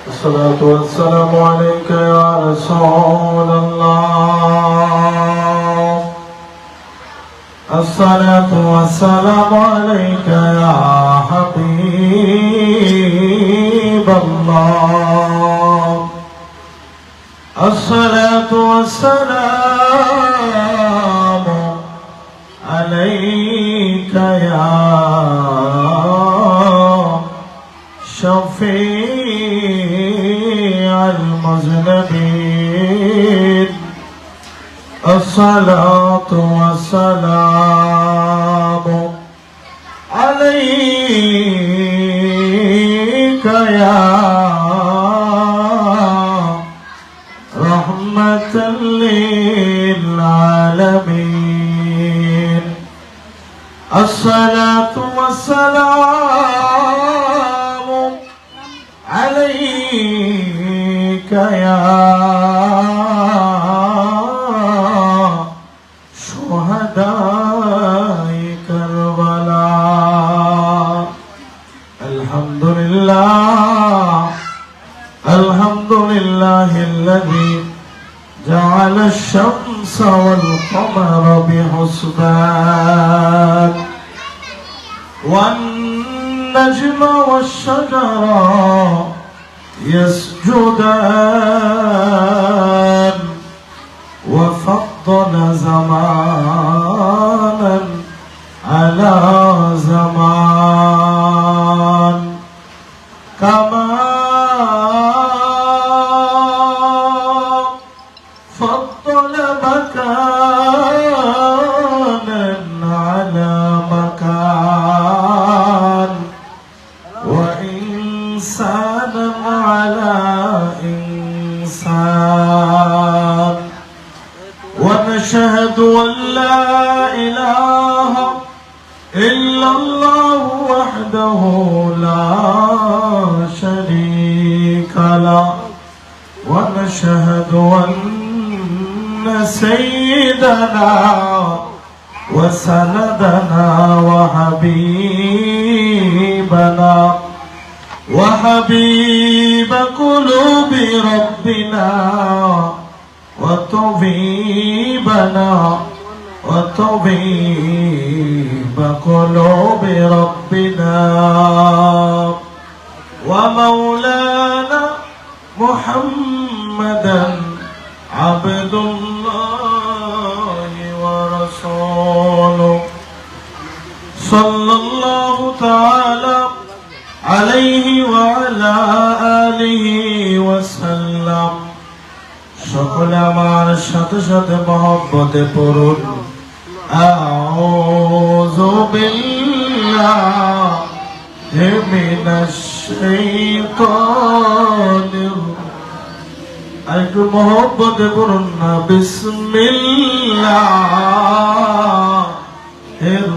الصلاة والسلام عليك يا رسول الله. الصلاة والسلام عليك يا حبيب الله. الصلاة والسلام عليك يا شفيع المذنبين. الصلاة والسلام عليك يا رحمة للعالمين. الصلاة والسلام عليك يا شهداء كربلاء. الحمد لله، الحمد لله الذي جعل الشمس والقمر بحسبان، والنجم والشجر يسجدان، وفضل زمانا على زمان، كما فضل مكانا على مكان، وإنسانا على إنسان. ونشهد أن لا إله إلا الله وحده لا شريك له. ونشهد أن سيدنا وسندنا وحبيبنا وحبيب قلوب ربنا وطبيبنا وطبيب قلوب ربنا ومولانا محمدا عبد الله ورسوله، صلى الله تعالى عليه وعلى آله وسلم। সকলে আমার সাথে সাথে মহব্বতে পড়ুন আউযু বিল্লাহি মিনাশ শাইতানির। একটু মহব্বতে পড়ুন না বিসমিল্লাহির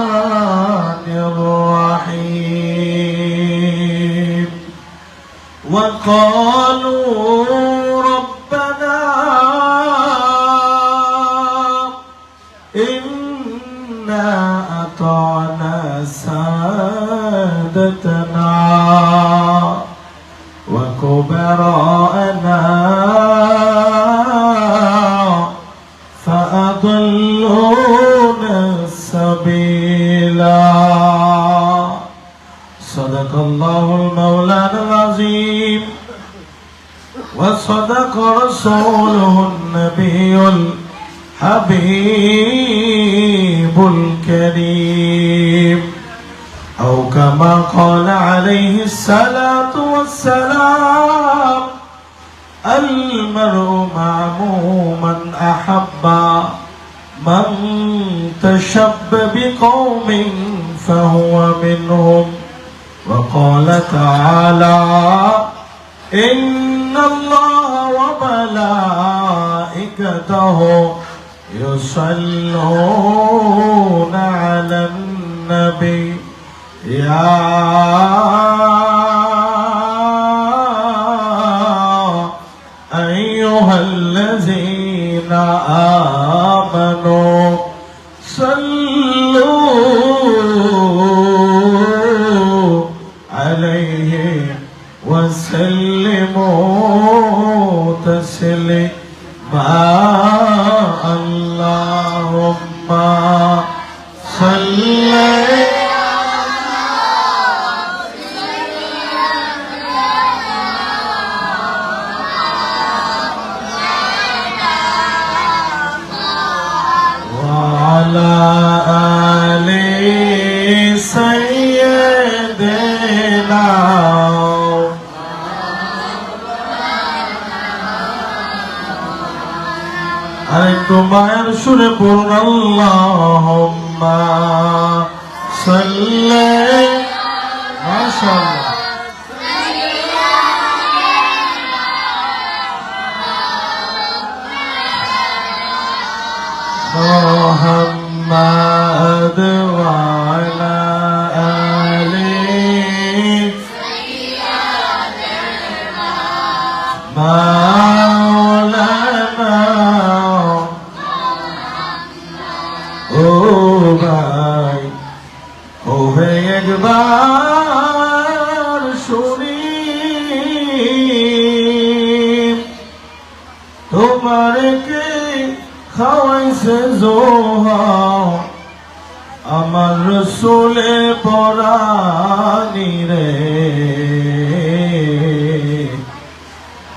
রাহমানির রাহিম। وقالوا ربنا إنا أطعنا سادتنا وكبراءنا فأضلونا السبيلا. صدق الله المولانا العظيم وصدق رسوله النبي الحبيب الكريم، أو كما قال عليه الصلاة والسلام: المرء مع من أحب، من تشب بقوم فهو منهم. وقال تعالى: إن الله وملائكته يصلون على النبي يا أيها الذين آمنوا صلوا عليه وسلموا تسليما اللهم صل وعلى آل سيدنا আরেকটু মায়ের সুরে পড়ুন আল্লাহুম্মা সাল্লি মাশাআল্লাহ মুহাম্মাদ ওয়া আলা আলি মাওলানা ও ভাই ও হে একবার শুনি তোমার কে খাওয়াইছে জোহা আমার রসুলে পরানি রে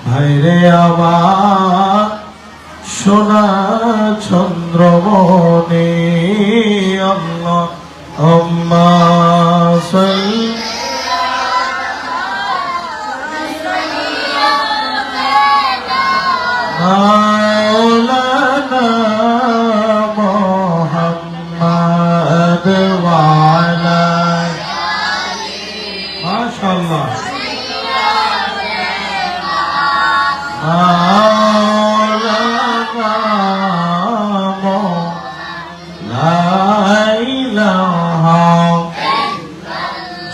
ভাইরে আমার সোনা চন্দ্রমণি আল্লাহ আম্মা মাওলানা মুহাম্মদ ওয়া আলা মাশাআল্লাহ মাওলানা লা ইলাহা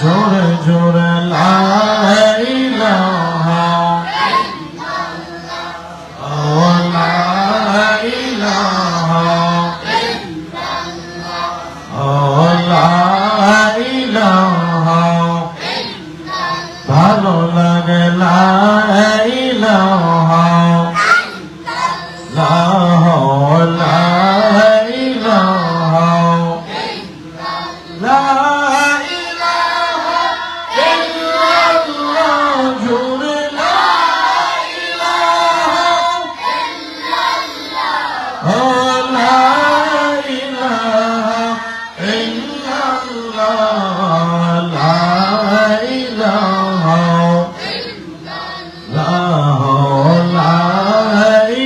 জোরে জোরে লা ইলাহা ভালো লাগে লা ইলাহা লা ইলাহা লা ইলাহা ইল্লাল্লাহ জুরে লা ইলাহা ইল্লাল্লাহ লা ইলাহা ইল্লাল্লাহ লা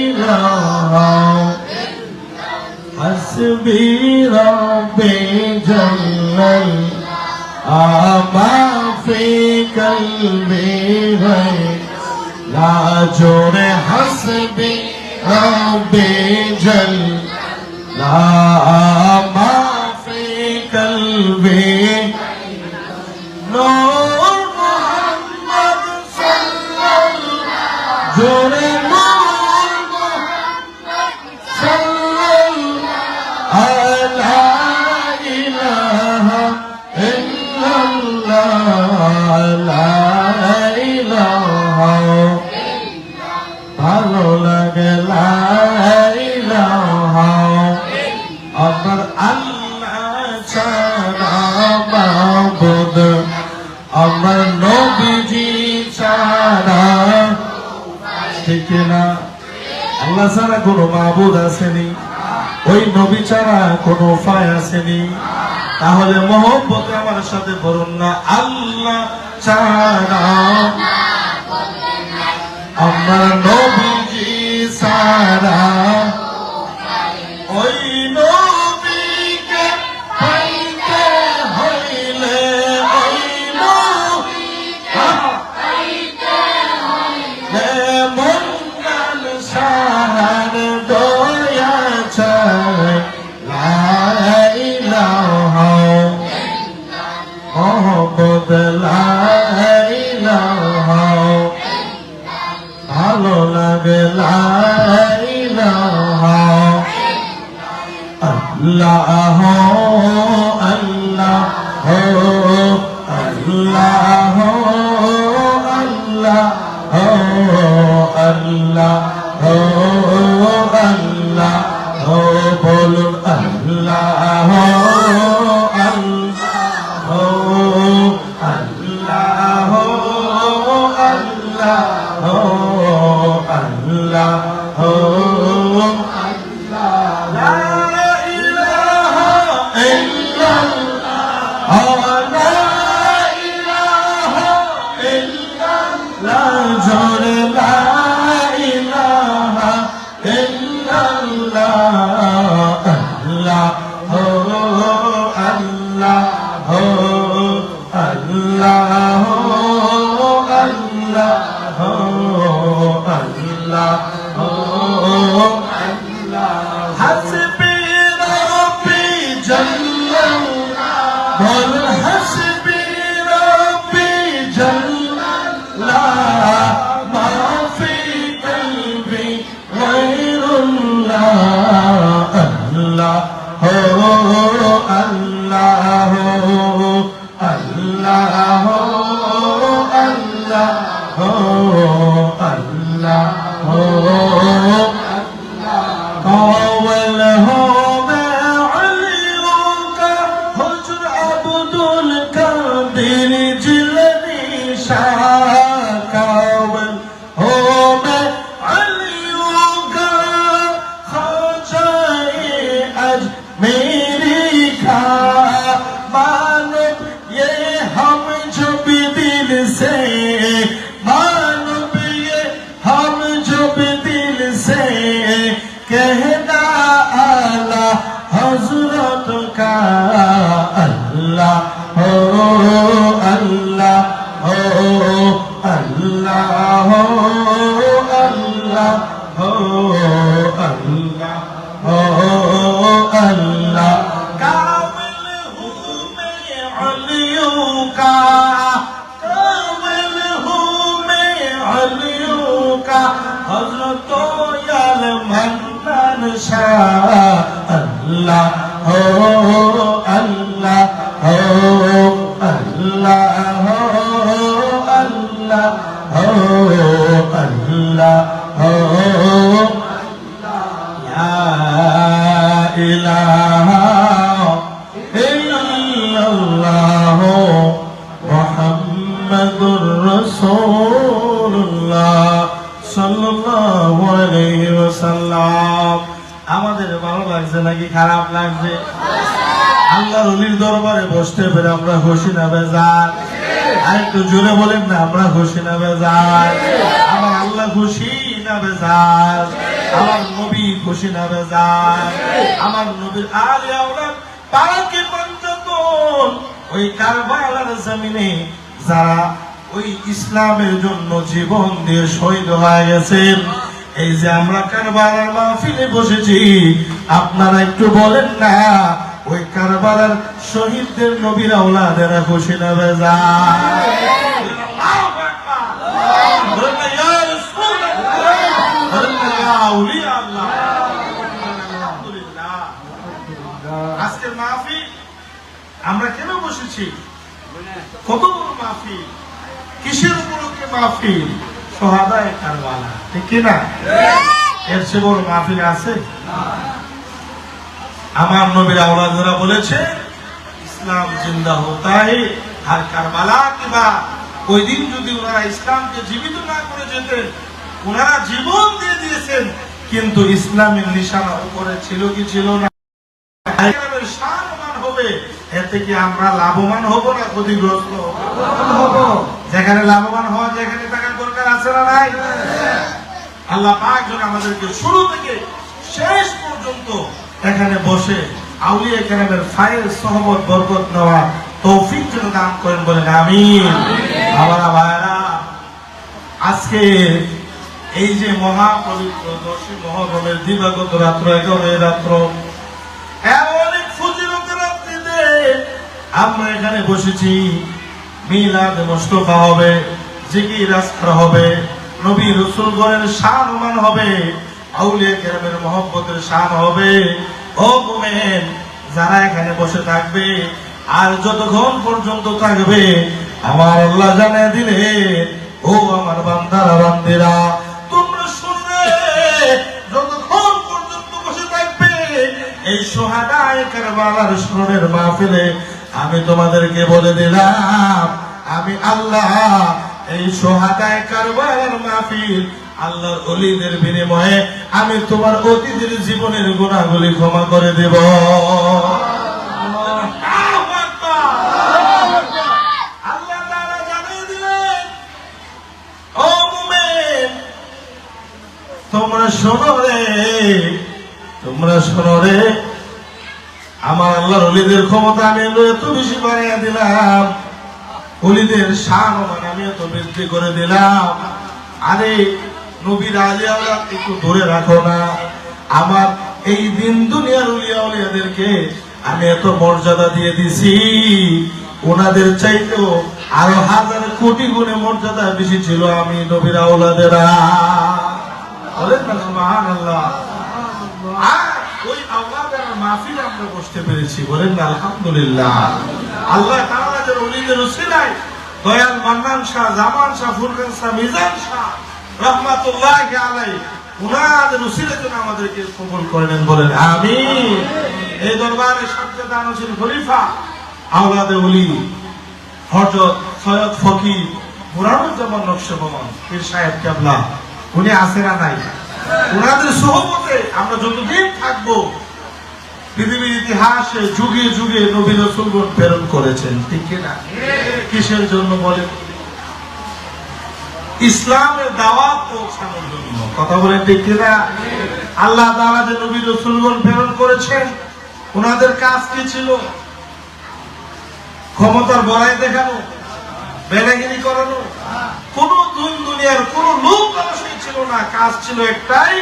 ইলাহা حسبي ربي جل ما في قلبي غير لا جور حسبي ربي جل ما في قلبي نور محمد صلى الله جور ভালো লাগে লা ইলাহা আমার আল্লাহ ছাড়া মাবুদ আমার নবীজি ছাড়া ঠিক না আল্লাহ ছাড়া কোনো মাবুদ আসেনি ওই নবী ছাড়া কোনো উপায় আসেনি তাহলে মহব্বতে আমার সাথে বলুন না আল্লাহ ছাড়া আমার নবীজি ছাড়া ওই নবীকে পাইতে হইলে ওই নবীকে মন প্রাণ সাহার দয়া চাই লা ইলাহা মোহাম্মদ লা ইলাহা ভালো লাগে লা ইলাহা আল্লাহ ও আল্লাহ ও বলুন আল্লাহ আল্লাহ ও আল্লাহ আল্লাহ ও আল্লাহ ও আমাদের ভালো লাগছে নাকি খারাপ লাগছে? আল্লাহর ওলির দরবারে বসতে পেরে আমরা খুশি না বেজার? আর একটু জোরে বলেন না, আমরা খুশি না বেজার? আমার আল্লাহ খুশি না বেজার? আমার নবী খুশি না বেজার? আমার নবীর আলে আওলাদ পাকে পঞ্চতন ওই কারবালার জমিনে যারা ওই ইসলামের জন্য জীবন দিয়ে শহীদ হয়ে গেছেন, এই যে আমরা কারবালার মাহফিলে বসেছি, আপনারা একটু বলেন না ওই কারবালার শহীদদের নবীর আওলাদেরা খুশি না বেজার? আজকের মাহফিল আমরা কেন বসেছি? কত বড় মাহফিল, কিসের উপলক্ষে মাহফিল? শহাদায়ে কারবালা, ঠিক কিনা? এর চেয়ে বড় মাহফিল আছে? আমার নবীর আওলাদেরা বলেছে ইসলাম জিন্দা হোতা হে আর কারবালা কি বাত। ওই দিন যদি ওনারা ইসলামকে জীবিত না করে যেতেন, ওনারা জীবন দিয়ে দিয়েছেন, কিন্তু ইসলামের নিশানা উপরে ছিল কি ছিল না? হবে, এতে কি আমরা লাভবান হব না ক্ষতিগ্রস্ত হব? যেখানে লাভবান হওয়া, যেখানে টাকার দরকার আছে না নাই? আল্লাহ পাক যেন আমাদেরকে শুরু থেকে শেষ পর্যন্ত এখানে বসে আউলিয়া কেরামের ফায়েজ সহবত বরকত নেওয়া তৌফিক যেন দান করেন, বলেন আমিন। আমার ভাইরা, আজকে এই যে মহাপবিত্র 10ই মুহররমের দিবাগত রাত্র 11 রাত্র, অনেক ফজিলতের রাত্রিতে আমরা এখানে বসেছি। মিলাদ মুস্তাফা হবে, জিকির আজকার হবে, নবী রাসূলগণের শান হবে, আউলিয়া কেরামের মহব্বতের শান হবে। ও মুমিন, যারা এখানে বসে থাকবে আর যতক্ষণ পর্যন্ত থাকবে, আমার আল্লাহ জানিয়ে দিলে, ও আমার বান্দারা বান্দিরা, তোমরা এই শুহাদায়ে কারবালার স্মরণের মাহফিলে আমি তোমাদেরকে বলে দিলাম, আমি আল্লাহ এই শুহাদায়ে কারবালার মাহফিল আল্লাহর ওলিদের বিনিময়ে আমি তোমার অতীতের জীবনের গুনাহগুলি ক্ষমা করে দেব। আল্লাহ তাআলা জানিয়ে দিলেন, ও মুমিন তোমরা শোনো রে, তোমরা শোনো রে, আমার আল্লাহর ওলিদের ক্ষমতা আমি এত বেশি বাড়িয়ে দিলাম, ওলিদের শান আমি এত বৃদ্ধি করে দিলাম। আরে নবীর আলিয়া একটু ধরে রাখো না, আমার এই দিন দুনিয়ার উলিয়া উলিয়াদেরকে আমি এত মর্যাদা দিয়ে দিছি, ওনাদের চাইতেও আরো হাজার কোটি গুণে মর্যাদা বেশি ছিল আমি নবীর আওলাদেরা। বলেন না সুবহানাল্লাহ। ওই আওলাদের মাহফিলে আমরা বসতে পেরেছি, বলেন না আলহামদুলিল্লাহ। আল্লাহ তাআলা যে ওলিদের উসিলায় দয়াল মান্নান শাহ, জামান শাহ, ফুরকান শাহ, মিজান শাহ রাহমাতুল্লাহি আলাইহি উনাদের উসিলাতে আমাদেরকে কবুল করেন, বলেন আমিন। এই দরবারে সবচেয়ে দানশীল খলিফা আওলাদে ওলি হযরত সৈয়দ ফকির মুরাদুজ্জামান নকশবন্দি পীর সাহেব কেবলা, উনি আছেন না নাই? উনাদের সোহবতে আমরা যতদিন থাকবো পৃথিবীর ইতিহাসে যুগে যুগে নবী রাসূলগণ প্রেরণ করেছেন, ঠিক কি না? কিসের জন্য বলেন? ইসলামের দাওয়াত পৌঁছানোর জন্য, কথা বলেন ঠিক কি না? আল্লাহ তাআলা যে নবী রাসূলগণ প্রেরণ করেছেন, ওনাদের কাজ কি ছিল? ক্ষমতার বড়াই দেখানো, বেলাগিরি করানো, কোন দুনিয়ার কোন লোক মানুষই ছিল না। কাজ ছিল একটাই,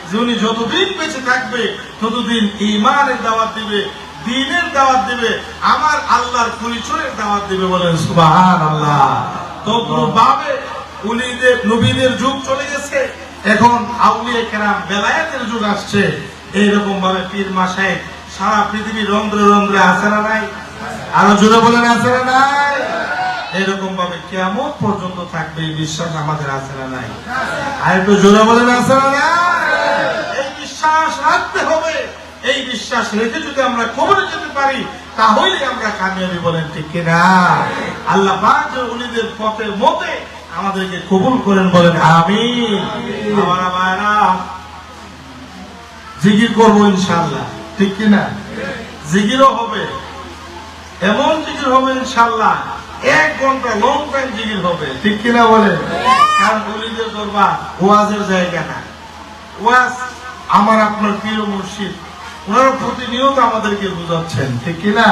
যে উনি যতদিন বেঁচে থাকবে ততদিন ঈমানের দাওয়াত দিবে, দ্বীনের দাওয়াত দিবে, আমার আল্লাহর পরিচয়ের দাওয়াত দিবে, বলেন সুবহানাল্লাহ। তদ্রূপভাবে উলিদের নবীদের যুগ চলে গেছে, এখন আউলিয়া কেরাম বেলায়েতের যুগ আসছে। এইরকম ভাবে পীর মাশায়েখ সারা পৃথিবীর রন্ধ্রে রন্ধ্রে আছে না নাই? আরো জোরে বলেন আছে না নাই? এরকম ভাবে কিয়ামত পর্যন্ত থাকবে, এই বিশ্বাস আমাদের আছে না নাই? আর একটু জোরে বলেন আছে না নাই? এই বিশ্বাস রাখতে হবে। এই বিশ্বাস রেখে যদি আমরা কবরে যেতে পারি তাহলে আমরা কামিয়াবি, বলেন ঠিক কিনা? আল্লাহ পাক যে উলিদের পথে মতে আমাদেরকে কবুল করেন, বলেন আমিন। আমার ভাইরা জিকির করবো ইনশাআল্লাহ, ঠিক কিনা? জিকিরও হবে, এমন জিকির হবে ইনশাআল্লাহ 1 ঘন্টা লং টাইম জিকির হবে, ঠিক কিনা বলেন? কারণ ওলিদের দরবার ওয়াজের জায়গা না। ওয়াজ আমার আপনার প্রিয় মুর্শিদ, ওনারা প্রতিনিয়ত আমাদেরকে বুঝাচ্ছেন, ঠিক কিনা?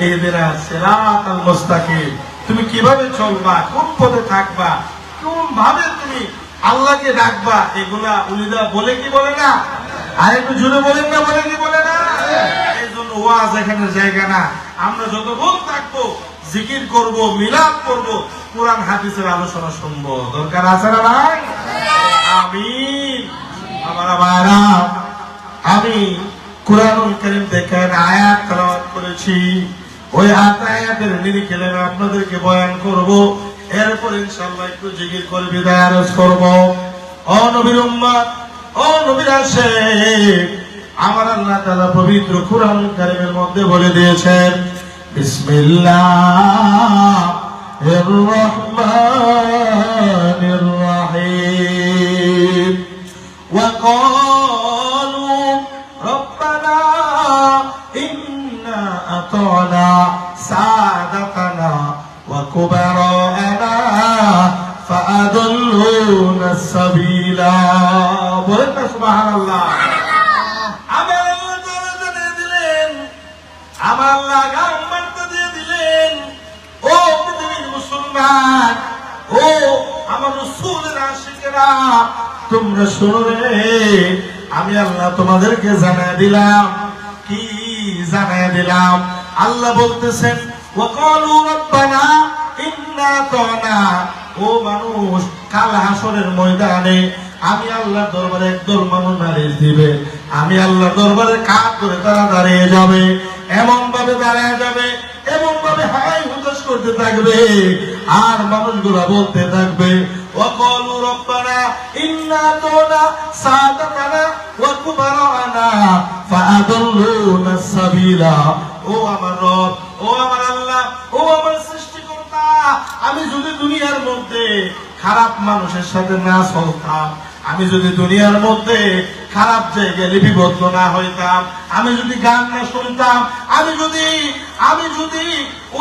ইহদিনা সিরাতাল মুস্তাকিম, তুমি কিভাবে চলবা, কোন পথে থাকবা, কোন ভাবে তুমি আল্লাহকে ডাকবা, এগুলা উলিদা বলে কি বলে না? আর একটু জুড়ে বলেন না, বলে কি বলে না? এই জন্য ওয়াজ এখানে জায়গা না। আমরা যতক্ষণ থাকবো জিকির করব, মিলাদ করব, কোরআন হাদিসের আলোচনা শুনবো, দরকার আছে না ভাই? আমিন। আমার ভাইরা, আমি কুরআনুল কারীম থেকে আয়াত তেলাওয়াত করেছি, ওই আয়াতের নিরিখে আমি আপনাদেরকে বয়ান করব, এরপর ইনশাআল্লাহ একটু জিকির করে বিদায় আরজ করব। ও নবীর উম্মত, ও নবীর আশিক, আমার আল্লাহ তাআলা পবিত্র কুরআনুল কারীমের মধ্যে বলে দিয়েছেন, বিসমিল্লাহির রহমানির রহিম। ওয়া ক্বালু রব্বানা ইন্না আতানা সাদাতানা ওয়া কুবারানা ফাআদল্লুনা সাবিলা। বলেন না সুবহানাল্লাহ। আমার আল্লাহ তাআলা জানিয়ে দিলেন, আমার আল্লাহ গাম্বারটা দিয়ে দিলেন, ও পৃথিবীর মুসলমান, ও আমার রাসূলের আশিকেরা, তোমরা শোনো রে, আমি আল্লাহ তোমাদেরকে জানায় দিলাম। কি জানায় দিলাম? আল্লাহ বলতেছেন, ওয়া ক্বালু রব্বানা ইন্না আতানা, ও মানুষ, কাল হাসরের ময়দানে আমি আল্লাহর দরবারে একদল মানুষ নালিশ দিবে, আমি আল্লাহর দরবারে কাঁধ ধরে তারা দাঁড়িয়ে যাবে, এমন ভাবে দাঁড়িয়ে যাবে, এমন ভাবে হাই হুতাশ করতে থাকবে, আর মানুষগুলা বলতে থাকবে, ও وقالوا ربنا إنا أطعنا سادتنا وكبراءنا فأضلونا السبيل ও আমার রব, ও আমার আল্লাহ, ও আমার সৃষ্টিকর্তা, আমি যদি দুনিয়ার মধ্যে খারাপ মানুষের সাথে না চলতাম, আমি যদি দুনিয়ার মধ্যে খারাপ জায়গায় লিপিবদ্ধ না হইতাম, আমি যদি গান না শুনতাম, আমি যদি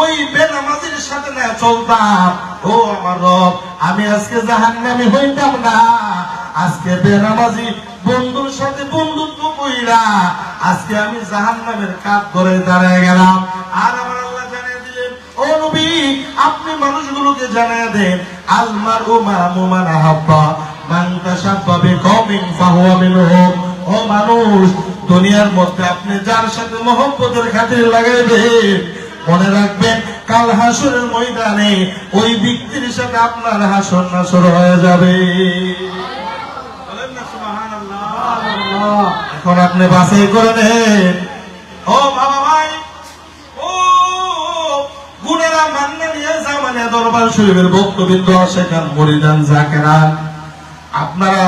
ওই বেনামাজির সাথে না চলতাম, ও আমার রব, আমি আজকে জাহান্নামী হইতাম না। আজকে বেনামাজি বন্ধুর সাথে বন্ধুত্ব কইরা আজকে আমি জাহান্নামের কাঠ ধরে দাঁড়ায় গেলাম। আর আমার আল্লাহ জানিয়ে দিলেন, ও নবী, আপনি মানুষগুলোকে জানিয়ে দেন, আল মারউ মা মান আহাব্বা মান তাশাব্বা বিকওমিন ফাহুয়া মিনহুম। ও মানুষ, দুনিয়ার মধ্যে আপনি যার সাথে মহব্বতের খাতির লাগাইবেন, মনে রাখবেন কাল হাসরের ময়দানে ওই ব্যক্তির সাথে আপনার হাসর নাসর হয়ে যাবে। বলেন না সুবহানাল্লাহ। এখন আপনি বাছাই করে নেন, ও বাবা ভাই, ও গুণেরা মান্না নিয়ে জামানে দরবার শরীফের বক্তবৃন্দ, সেখান মুরিদান জাকেরান, আপনারা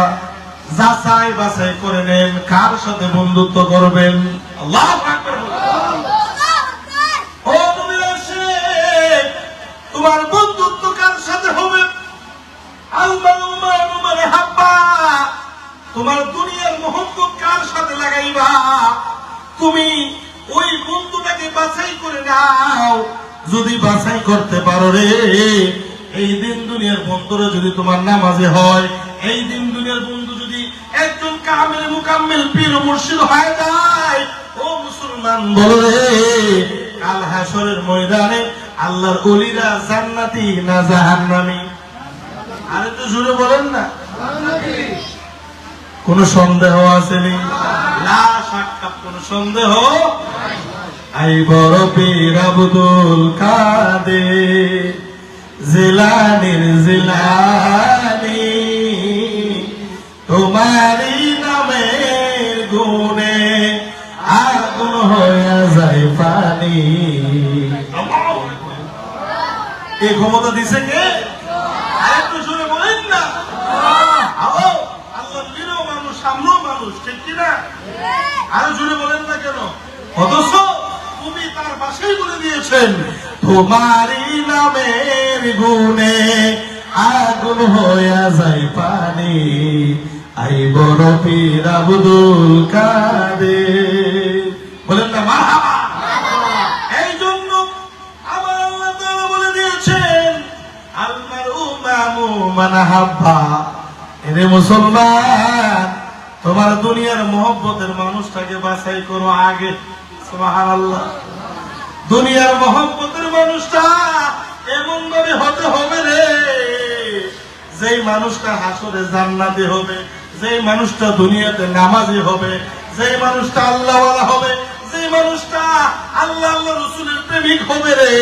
যাচাই বাছাই করে নেন কার সাথে বন্ধুত্ব করবেন। আল্লাহু আকবার। ও নবীর আশিক, তোমার বন্ধুত্ব কার সাথে হবে? আল মারউ মান হাব্বা, তোমার দুনিয়ার মহব্বত কার সাথে লাগাইবা? তুমি ওই বন্ধুটাকে বাছাই করে নাও। যদি বাছাই করতে পারো রে, এই দিন দুনিয়ার বন্ধুরা যদি তোমার নামাজে হয়, এই দিন দুনিয়ার বন্ধু যদি একজন কামিল মুকাম্মিল পীর মুর্শিদ হয়ে যায়, ও মুসলমান বলো রে, কাল হাসরের ময়দানে আল্লাহর ওলিরা জান্নাতি না জাহান্নামী? আরে তো জোরে বলেন না। কোন সন্দেহ আসেনি? লা শাক্কা, কোন সন্দেহ। আই বড় পীর আব্দুল কাদের জিলানীর জিলানী, তোমারি নামের গুণে আগুন হয়ে যায় পানি। এই ক্ষমতা দিছে কে? আরেকটু জোরে বলেন না। আল্লাহ বীরও মানুষ, সামনেও মানুষ, ঠিক কিনা? আরো জোরে বলেন না কেন? অথচ তুমি তার পাশেই বলে দিয়েছেন, তোমারি নামের গুণে আগুন হয়ে যায় পানি। আই বড় পীর আব্দুল কাদের। বলেন না মারহাবা। এই জন্য আমার আল্লাহ তাআলা বলে দিয়েছেন, আল মারউ মা মান হাব্বা। এরে মুসলমান, তোমার দুনিয়ার মহব্বতের মানুষটাকে বাছাই করো আগে। সুবহানাল্লাহ। দুনিয়ার মহব্বতের মানুষটা এমন ভাবে হতে হবে রে, যেই মানুষটা হাসরে জান্নাতে হবে, যেই মানুষটা দুনিয়াতে নামাজি হবে, যেই মানুষটা আল্লাহওয়ালা হবে, যেই মানুষটা আল্লাহ আল্লাহ রাসূলের প্রেমিক হবে রে,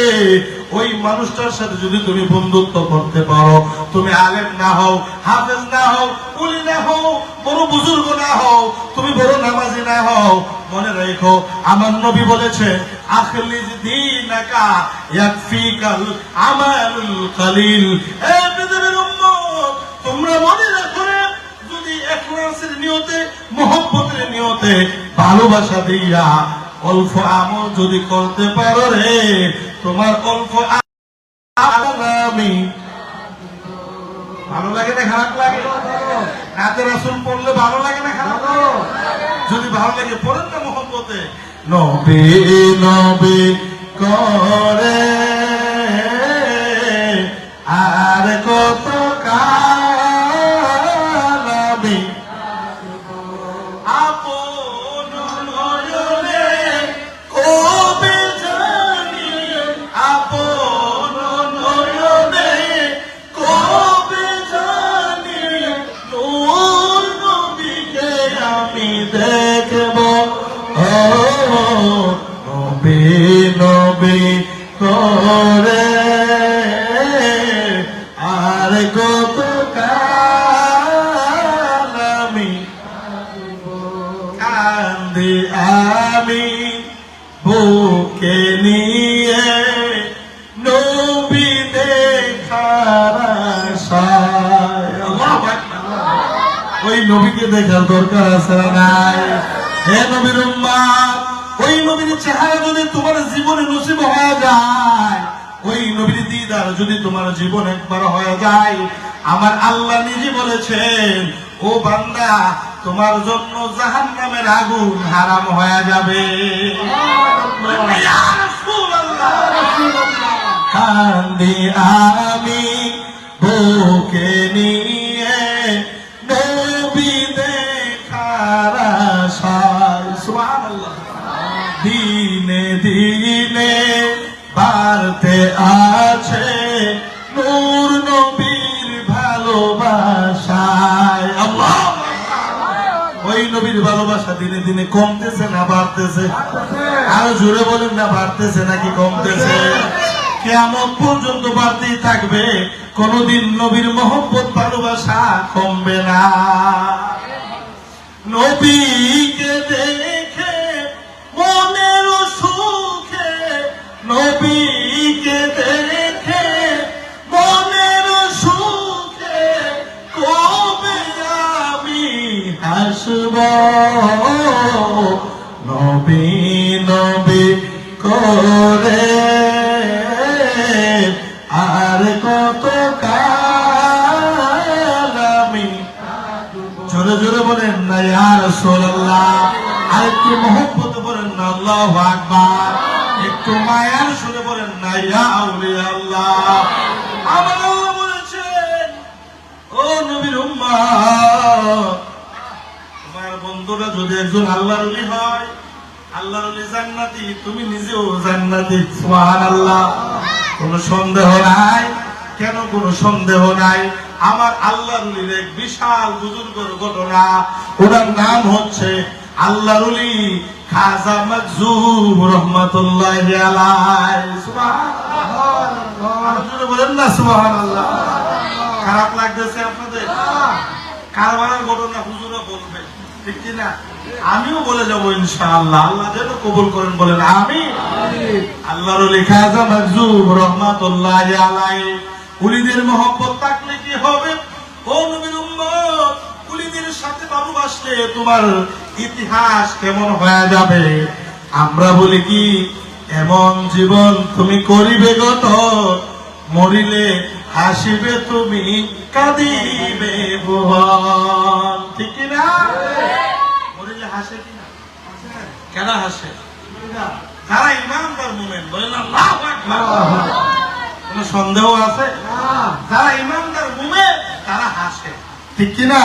ওই মানুষটার সাথে যদি তুমি বন্ধুত্ব করতে পারো, তুমি আলেম না হও, হাফেজ না হও, ওলি না হও, বড় বুজুর্গ না হও, তুমি বড় নামাজি না হও, মনে রেখো আমার নবী বলেছেন, আখলিজ দীনাকা ইয়াকফিকাল আমালুল কলিল। এ পৃথিবীর উম্মত, তোমরা মনে রাখো, যদি ইখলাসের নিয়তে, মহব্বতের নিয়তে, ভালোবাসা দিয়া অল্প আমল যদি করতে পারো রে, তোমার অল্প আমি ভালো লাগে না খারাপ লাগে? নাতে রাসূল পড়লে ভালো লাগে না খারাপ লাগে? যদি ভালো লাগে পড়েন না মহব্বতে, নবী নবী করে আর কত কাল আমি আপন নয়নে কবে জানি, আপন নয়নে কবে জানি নূর নবীকে আমি দেখব। নবী নবী করে আর কত কাল আমি কান্দি আমি বুকে নিয়ে নবী দেখার আশায়। ওই নবীকে দেখার দরকার আছে না নাই? হে নবীর উম্মত, ওই নবীর চেহারা যদি তোমার জীবনে নসিব হয়ে যায়, ওই নবীর দিদার যদি তোমার জীবন একবার হয়ে যায়, আমার আল্লাহ নিজে বলেছেন, ও বান্দা, তোমার জন্য জাহান্নামের আগুন হারাম হয়ে যাবে। কান্দি আমি বুকে নিয়ে নবী দেখার আশায়, সুবহানাল্লাহ। দিনে দিনে বাড়তে আছে নূর নবীর ভালোবাসায়। আল্লাহ, ওই নবীর ভালোবাসা দিনে দিনে কমতেছে না বাড়তেছে? আরো জোরে বলেন না, বাড়তেছে নাকি কমতেছে? কিয়ামত পর্যন্ত বাড়তেই থাকবে, কোনদিন নবীর মহব্বত ভালোবাসা কমবে না। নবীকে দেখে মনের সুখে, নবীকে দেখে মনের সুখে কবে আমি হাসব, নবী নবী করে আর কত কাল আমি। জোরে জোরে বলেন না ইয়া রাসূলুল্লাহ, আর একটু মহব্বত বলেন না আল্লাহু আকবার, একটু মায়ার সুরে বলেন না ইয়া আউলিয়া আল্লাহ। আমার আল্লাহ বলেছেন, ও নবীর উম্মত, তোমার বন্ধুরা যদি একজন আল্লাহর ওলি হয়, আল্লাহর ওলি জান্নাতি, তুমি নিজেও জান্নাতি। সুবহানাল্লাহ। কোনো সন্দেহ নাই। কেন কোনো সন্দেহ নাই? আমার আল্লাহর ওলির এক বিশাল বুজুর্গের ঘটনা, ওনার নাম হচ্ছে আল্লাহর ওলি খাজা মখজুম রহমাতুল্লাহি আলাইহি। সুবহানাল্লাহ, বলেন না সুবহানাল্লাহ। খারাপ লাগতেছে আপনাদের? কারবারের ঘটনা হুজুরও বলবে, ঠিক কিনা? আমিও বলে যাবো ইনশাআল্লাহ। আল্লাহ যেন কবুল করেন, বলেন আমিন। আল্লাহর ওলি খাজা মখজুম রহমাতুল্লাহি আলাইহি। উলিদের মহব্বত থাকলে কি হবে? ও নবীর উম্মত, উলিদের সাথে ভালোবাসলে তোমার ইতিহাস কেমন হয়ে যাবে? আমরা বলি কি, এমন জীবন তুমি করিবে গত, মরিলে হাসিবে তুমি, কাঁদিবে ভুবন। ঠিক কিনা? মরিলে হাসে কিনা? কেন হাসে? যারা ইমানদার মুমিন, বলেন আল্লাহু আকবার। কোন সন্দেহ আছে? যারা ইমানদার মুমিন তারা হাসে, ঠিক কিনা?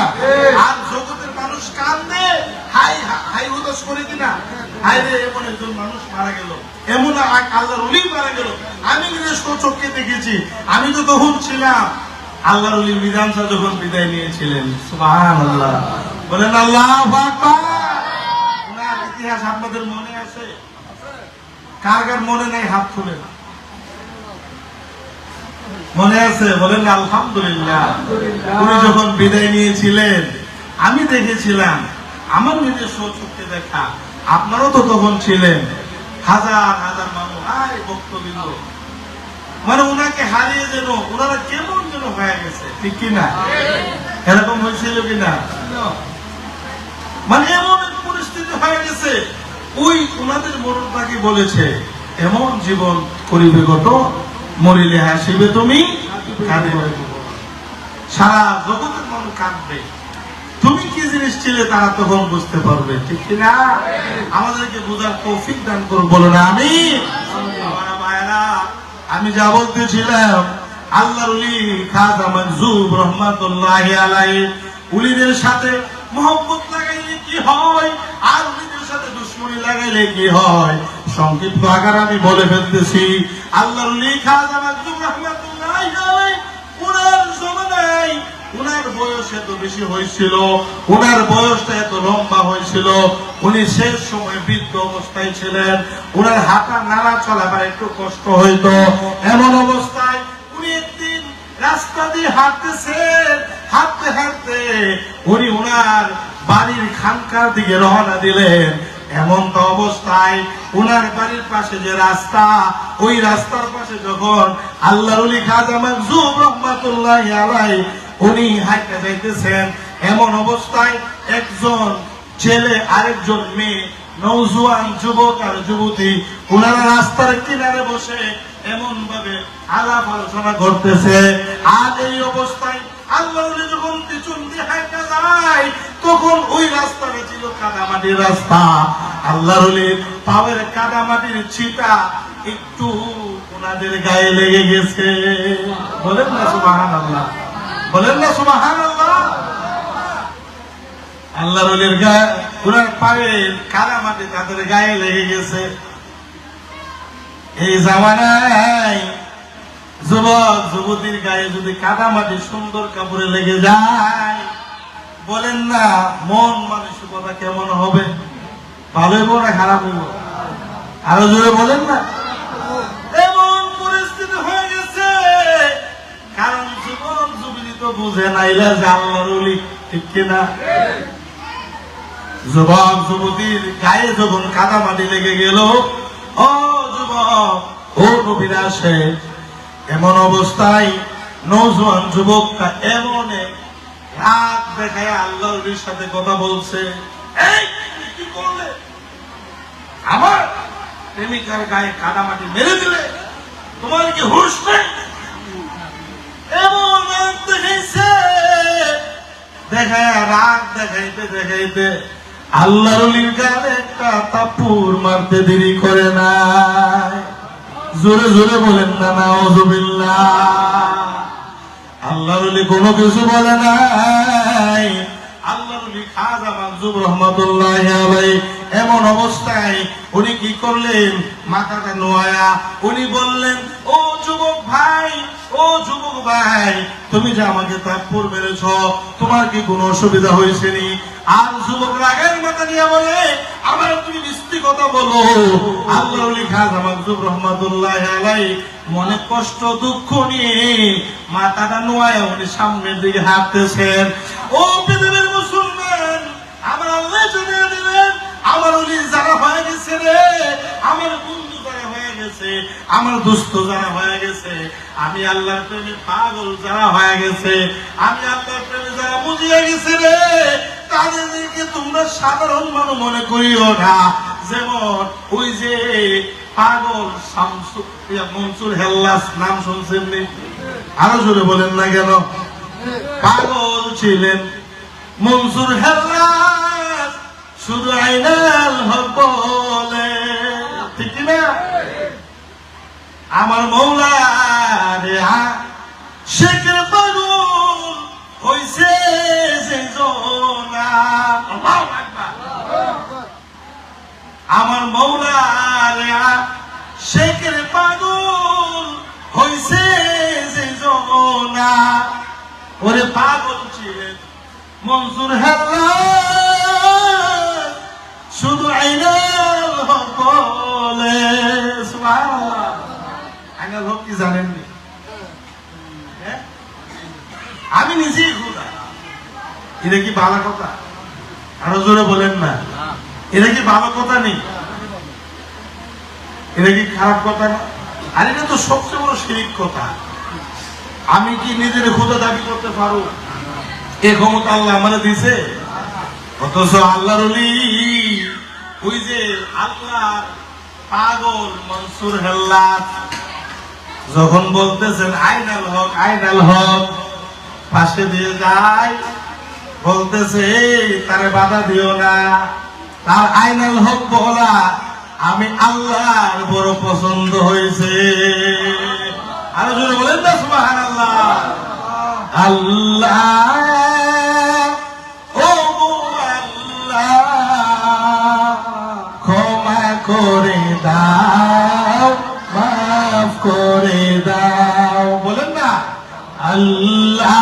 আর জগতের মানুষ কান্দে, হাই হাই উদাস করে কিনা, হাই রে এমন একজন মানুষ মারা গেল, এমন আল্লাহর ওলি মারা গেল, আমি নিজে চোখে দেখেছি। আমি তো তখন ছিলাম, আল্লাহর ওলি মিজান শাহ যখন বিদায় নিয়েছিলেন। সুবহানাল্লাহ, বলেন আল্লাহু আকবার। ওনার ইতিহাস আপনাদের মনে আছে? কার কার মনে নাই হাত তুলে? মনে আছে? বলেন আলহামদুলিল্লাহ। উনি যখন বিদায় নিয়েছিলেন, আমি দেখেছিলাম, আমার নিজস্ব চোখে দেখা। আপনারও তো তখন ছিলেন, হাজার হাজার মানুষ, আয় ভক্তবৃন্দ, মানে উনাকে হারিয়ে যেন ওনারা কেমন যেন হয়ে গেছে, ঠিক কিনা? এরকম হয়েছিল কিনা? মানে এমন এক পরিস্থিতি হয়ে গেছে, ওই ওনাদের মরণটাকে বলেছে, এমন জীবন করিবে গত, মরিলে হাসিবে তুমি, কাঁদিবে ভুবন। সারা জগতের মানুষ কাঁদবে। তুমি কি জিনিস ছিলে তারা তখন বুঝতে পারবে, ঠিক কিনা? আমাদেরকে বোঝার তৌফিক দান করুন, বলো না আমিন। আমার ভাইরা, আমি যা বলতেছিলাম, আল্লাহর ওলি খাজা মখজুম রহমাতুল্লাহি আলাইহি, উলিদের সাথে মহব্বত লাগাইলে কি হয়, আর উলিদের সাথে দুশমনি লাগাইলে কি হয়, সংক্ষিপ্ত আকারে আমি বলে ফেলতেছি। আল্লাহর ওলি খাজা মখজুম রহমাতুল্লাহি আলাইহি, উনার জমানায় উনার বয়স এত বেশি হয়েছিল, উনার বয়সটা এত লম্বা হয়েছিল, উনি শেষ সময় বৃদ্ধ অবস্থায় ছিলেন, উনার হাঁটা নাড়া চলাবার একটু কষ্ট হইতো। এমন অবস্থায় উনি একদিন রাস্তা দিয়ে হাঁটতেছেন, হাঁটতে হাঁটতে উনি উনার বাড়ির খানকার দিকে রওনা দিলেন। এমন তো অবস্থায় উনার বাড়ির পাশে যে রাস্তা, ওই রাস্তার পাশে যখন আল্লাহর ওলি খাজা মখজুম রহমাতুল্লাহি আলাইহি উনি হাঁটতে যাইতেছেন, এমন অবস্থায় একজন ছেলে আরেকজন মেয়ে, নওজোয়ান যুবক আর যুবতী, ওনারা রাস্তার কিনারে বসে এমন ভাবে আলাপ আলোচনা করতেছে। আর এই অবস্থায় আল্লাহ যখন পিছন দিয়ে হাঁটা যায়, তখন ওই রাস্তাটা ছিল কাদামাটির রাস্তা। আল্লাহর পাওয়ের কাদামাটির ছিটা একটু ওনাদের গায়ে লেগে গেছে। বলেন না সুবহানাল্লাহ, বলেন না সুবহানাল্লাহ। আল্লাহর গায়ে, ওনার পায়ের কাদামাটি তাদের গায়ে লেগে গেছে। এই জামানায় যুবক যুবতীর গায়ে যদি কাদামাটি সুন্দর কাপড়ে লেগে যায়, বলেন না মন মানসিকতা কেমন হবে? ভালো হইব না খারাপ হইব? আরো জোরে বলেন না। এমন পরিস্থিতি হয়ে গেছে, কারণ যুবক যুবতী তো বুঝে নাইলা যে আল্লাহর ওলি, ঠিক কিনা? যুবক যুবতীর গায়ে যখন কাদামাটি লেগে গেল, ও যুবক, ও নবীর আসে, এমন অবস্থায় নওজোয়ান যুবকটা এমন রাগ দেখায় আল্লাহর সাথে কথা বলছে। এই কি করলে? আমার প্রেমিকার গায়ে কাদামাটি মেরে দিলে, তোমার কি হুঁশ নেই? এমন রাগ দেখাইছে, দেখায় রাগ দেখাইতে দেখাইতে আল্লাহর গায়ে একটা তাপুর মারতে দেরি করে না। জোরে জোরে বলেন না নাউযুবিল্লাহ। আল্লাহর ওলি কোনো কিছু বলে নাই। আল্লাহর ওলি খাজা মানসুর রহমাতুল্লাহি আলাইহি এমন অবস্থায় উনি কি করলেন? মাথাটা নোয়া উনি বললেন, ও যুবক ভাই, ও যুবক ভাই, তুমি যে আমাকে তাপ্পর মেরেছ, তোমার কি কোনো অসুবিধা হয়েছে নি? আর যুবক রাগের মাথা নিয়ে বলে, আমার তুমি মিষ্টি কথা বলো। আল্লাহর ওলি খাজা মানসুর রহমাতুল্লাহি আলাইহি মনে কষ্ট দুঃখ নিয়ে মাথাটা নোয়া উনি সামনের দিকে হাঁটতেছেন। ও পৃথিবীর মুসলমান, আমার আল্লাহ জানিয়ে দিলেন, আমার ওলি যারা হয়ে গেছে রে, আমার বন্ধু যারা হয়ে গেছে, আমার দুস্থ যারা হয়ে গেছে, আমি আল্লাহর প্রেমে পাগল যারা হয়ে গেছে, আমি আল্লাহর প্রেমে যারা বুঝিয়ে গেছে রে, তাদেরকে তোমরা সাধারণ মানুষ মনে করিও না। যেমন ওই যে পাগল মনসুর হেল্লাস, নাম শুনছেন নি? আরো জোরে বলেন না কেন? পাগল ছিলেন মনসুর হেল্লাস, শুধু আইনাল হক বলে, ঠিক না? আমার মৌলা রে শেখের পাগল হইছে যে জোনা। আল্লাহু আকবার। আমার মৌলা রে শেখের পাগল হইছে যে জোনা। ওরে পাগল ছিলেন মনসুর হেল্লাস, শুধু আইনাল হক বলে। সুবহানাল্লাহ। আইনাল হক কি জানেননি? আমি নিজেই খোদা। এটা কি ভালো কথা? আরো জোরে বলেন না। এটা কি ভালো কথা নেই? এটা কি খারাপ কথা না? আর এটা তো সবচেয়ে বড় শিরিক কথা। আমি কি নিজের খোদা দাবি করতে পারো? এ ক্ষমতা আল্লাহ আমারে দিছে? অথচ আল্লাহর ওলি, ওই যে আল্লাহ পাগল মনসুর হেল্লাস যখন বলতেছেন আইনাল হক, আইনাল হক, পাশে দিয়ে যায়, বলতেছে তারে বাধা দিও না। তার আইনাল হক বলা আমি আল্লাহর বড় পছন্দ হয়েছে। আরো জোরে বলেন না সুবহানাল্লাহ। আল্লাহ, ও আল্লাহ, ক্ষমা করে দাও, মাফ করে দাও। বলেন না আল্লাহ,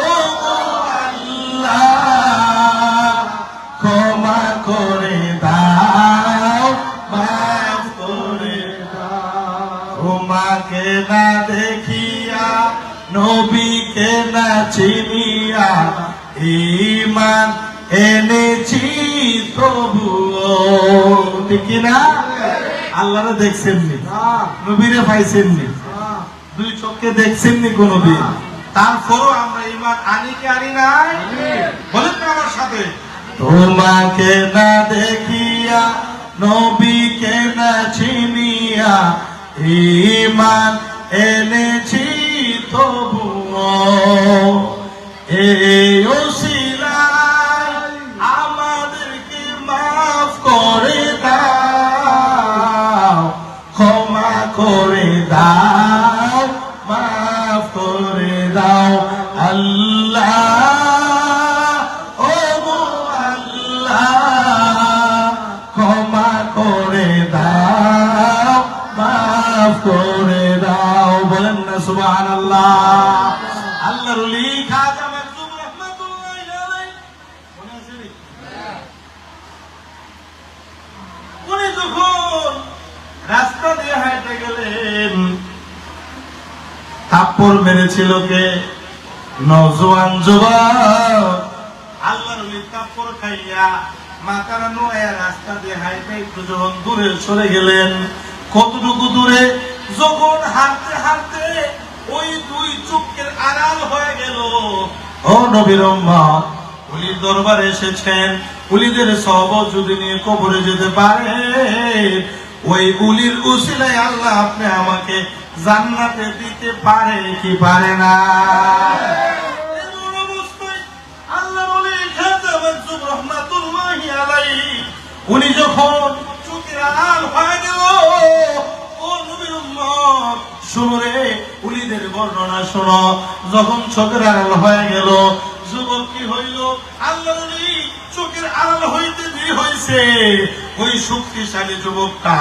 ও আল্লাহ, ক্ষমা করে দাও, মাফ করে দাও। তোমাকে না দেখিয়া, নবীকে না চিনিয়া, ঈমান এনেছি প্রভু। ঠিক না? আল্লাহরে দেখছেন নি? নবীরে পাইছেন নি? দুই চোখে দেখছেন নি কোনদিন? তারপরও আমরা ঈমান আনি কি আনি নাই? বলেন না আমার সাথে, তোমাকে না দেখিয়া নবীকে না চিনিয়া ঈমান এনেছি তবুও এই ওসিলায় আমাদেরকে মাফ করে দাও, ক্ষমা করে দাও, মাফ করে দাও আল্লাহ, ও গো আল্লাহ, ক্ষমা করে দাও, মাফ করে দাও। বলেন না সুবহানাল্লাহ। আল্লাহর ওলি খাজা মাকসুম রহমাতুল্লাহি আলাইহি মনে আছে নি? উনি যখন রাস্তা দিয়ে হাঁটে গেলেন, থাপ্পড় মেরেছিল কে? নওজোয়ান যুবক। আল্লাহর ওলি থাপ্পড় খাইয়া মাথাটা নোয়া রাস্তা দিয়ে হাঁটে একটু যখন দূরে সরে গেলেন, কতটুকু দূরে? যখন হাঁটতে হাঁটতে ওই দুই চোখের আড়াল হয়ে গেল। ও নবীর উম্মত, ওলির দরবারে এসেছেন, ওলিদের সহবত যদি নিয়ে কবরে যেতে পারে, ওই উলির উসিলায় আল্লাহ আপনি আমাকে জান্নাতে দিতে পারে কি পারে না? আল্লাহ বলে খাজা মাকসুম রহমাতুল্লাহি আলাইহি উনি যখন চোখের আড়াল হয়ে গেল, ও নবীর উম্মত শুনো রে, উলিদের বর্ণনা শোনো। যখন চোখের আড়াল হয়ে গেল, যুবক কি হইল? আল্লাহর ওলি চোখের আড়াল হইতে দেরি হইছে। ওই শক্তিশালী যুবকটা,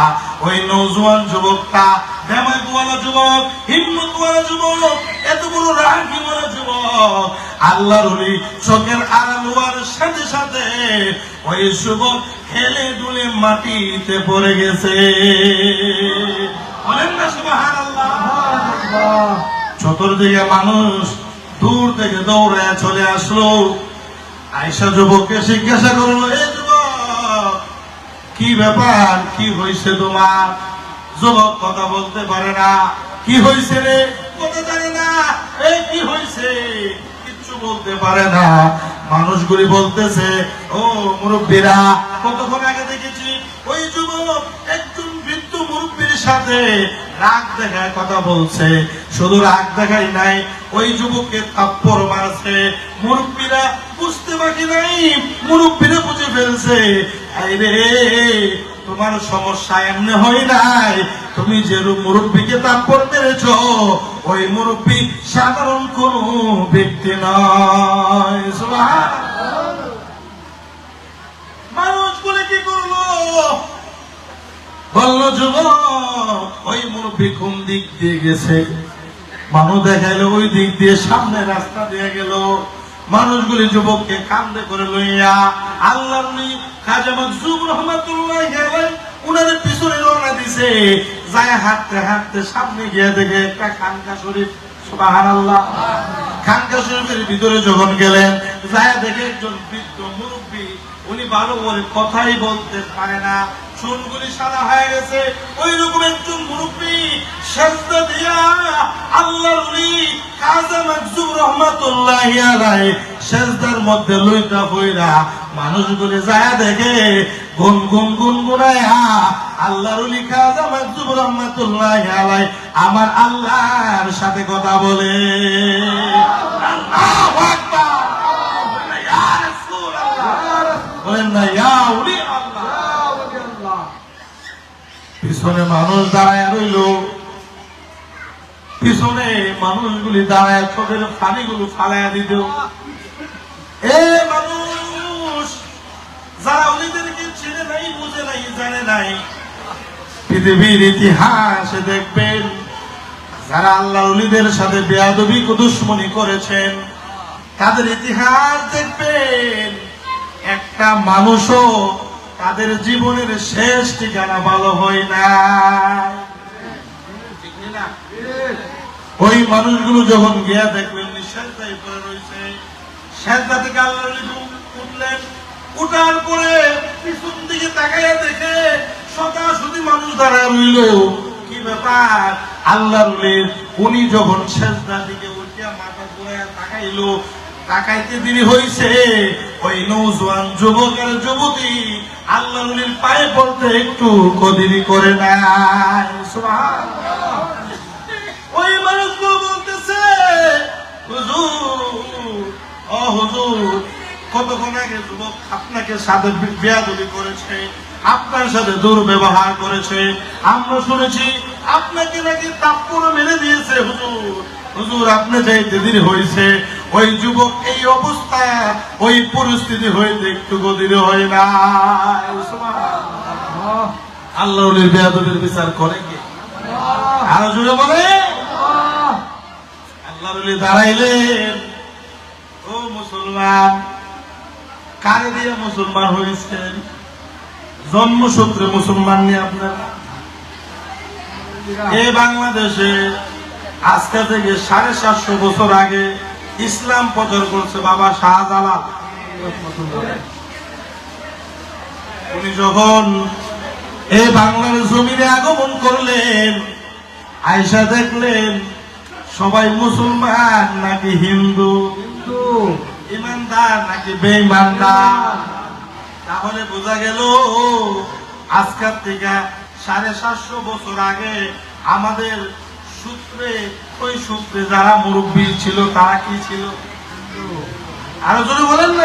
ওই নওজোয়ান যুবকটা, দেমাগওয়ালা যুবক, হিম্মতওয়ালা যুবক, এত বড় রাগীওয়ালা যুবক, আল্লাহর ওলি চোখের আড়াল হওয়ার সাথে সাথে ওই যুবক খেলে দুলে মাটিতে পড়ে গেছে। বলেন না সুবহানাল্লাহ। চতুর্দিকে মানুষ দূর থেকে দৌড়ে চলে আসলো। আয়েশা যুবককে জিজ্ঞাসা করলো, এ যুবক কি ব্যাপার, কি হয়েছে তোমার? যুবক কথা বলতে পারে না। কি হয়েছে রে? কথা জানে না। এই কি হয়েছে? কিচ্ছু বলতে পারে না। মানুষগুলি বলতেছে, ও মুরব্বীরা, কতক্ষণ আগে দেখেছি ওই যুবক একজন বৃদ্ধ মুরব্বীর সাথে রাগ দেখায় কথা বলছে। শুধু রাগ দেখাই নাই, ওই যুবককে থাপ্পড় মারছে। মুরব্বীরা বুঝতে বাকি নাই, মুরব্বীরা বুঝে ফেলছে, আইরে তোমার সমস্যা এমনি হয় নাই, তুমি যে মুরব্বীকে থাপ্পড় মেরেছ, ওই মুরব্বী সাধারণ কোন ব্যক্তি নয়। মানুষ বলে কি করলো? বললো যুবক, ওই মুরব্বী কোন দিক দিয়ে গেছে? মানুষ দেখাইলো ওই দিক দিয়ে, সামনে রাস্তা দিয়ে গেল। মানুষগুলি যুবককে কান্দে করে লইয়া আল্লাহর ওলি খাজা মাকসুম রহমাতুল্লাহি আলাইহি উনার পিছনে রওনা দিছে। যায় হাঁটতে হাঁটতে সামনে গিয়ে দেখে একটা খানকা শরীফ। সুবহানাল্লাহ। খানকা শরীফের ভিতরে যখন গেলেন, যায় দেখে একজন বৃদ্ধ মুরব্বী, উনি ভালো করে কথাই বলতে পারে না, চুলগুলি সাদা হয়ে গেছে। ওই রকম একজন মুরব্বী সেজদা দিয়া আল্লাহর ওলি খাজা মাকসুম রহমাতুল্লাহি আলাইহি সেজদার মধ্যে লইটা পইরা মানুষগুলি যায় দেখে গুনগুন গুনগুনায়া আল্লাহর ওলি খাজা মাকসুম রহমাতুল্লাহি আলাইহি আমার আল্লাহর সাথে কথা বলে। আল্লাহু আকবার। ইয়া রাসূলুল্লাহ। বলেন না ইয়া ওলি আল্লাহ। পিছনে মানুষ দাঁড়ায় রইল, পিছনে মানুষগুলি দাঁড়ায় চোখের পানিগুলো ফালাইয়া দিত। এ মানুষ, যারা ওলিদেরকে চিনে নাই, বুঝে নাই, জানে নাই, পৃথিবীর ইতিহাসে দেখবেন যারা আল্লাহ ওলিদের সাথে বেয়াদবি দুশমনি করেছেন, তাদের ইতিহাস দেখবেন একটা মানুষও তাদের জীবনের শেষ ঠিকানা ভালো হয় না। ওই মানুষগুলো যখন গিয়া দেখলেন সেজদায় পড়ে রয়েছে, সেজদা থেকে আল্লাহর ওলি উঠলেন। উঠার পরে পিছন দিকে তাকাইয়া দেখে শতাশতি মানুষ দাঁড়ায় রইল, কি ব্যাপার? আল্লাহর ওলি উনি যখন সেজদা দিকে উঠিয়া মাথা ঘুরাইয়া তাকাইলো, তাকাইতে দেরি হইছে, ওই নওজোয়ান যুবক আর যুবতী আল্লাহর ওলির পায়ে পড়তে একটু কদিরি করে নাই। সুবহানাল্লাহ। ওই মানুষগুলো বলতেছে, হুজুর, ও হুজুর, কতক্ষণ আগে যুবক আপনাকে সাথে বেয়াদবি করেছে, আপনার সাথে দুর্ব্যবহার করেছে, আমরা শুনেছি আপনাকে নাকি থাপ্পড় মেরে দিয়েছে। হুজুর, হুজুর, আপনি যাইতে দেরি হয়েছে। ওই যুবক এই অবস্থা, ওই পরিস্থিতি হইতে একটু গদিরে হয় না। আল্লাহ ওলির বেয়াদবির বিচার করে কে? আরো জুড়ে বলে, আল্লাহ ওলি দাঁড়াইলেন, ও মুসলমান, কারে দিয়ে মুসলমান হয়েছেন? জন্মসূত্রে মুসলমান নিয়ে আপনারা এই বাংলাদেশে আজকে থেকে 750 বছর আগে ইসলাম প্রচার করছে বাবা শাহজালাল। উনি যখন এই বাংলার জমিনে আগমন করলেন, আয়েশা দেখলেন সবাই মুসলমান নাকি হিন্দু, ইমানদার নাকি বেঈমানদার। তাহলে বোঝা গেল আজকের থেকে 750 বছর আগে আমাদের সূত্রে, ওই সূত্রে যারা মুরব্বী ছিল তারা কি ছিল? আরো যদি বলেন না,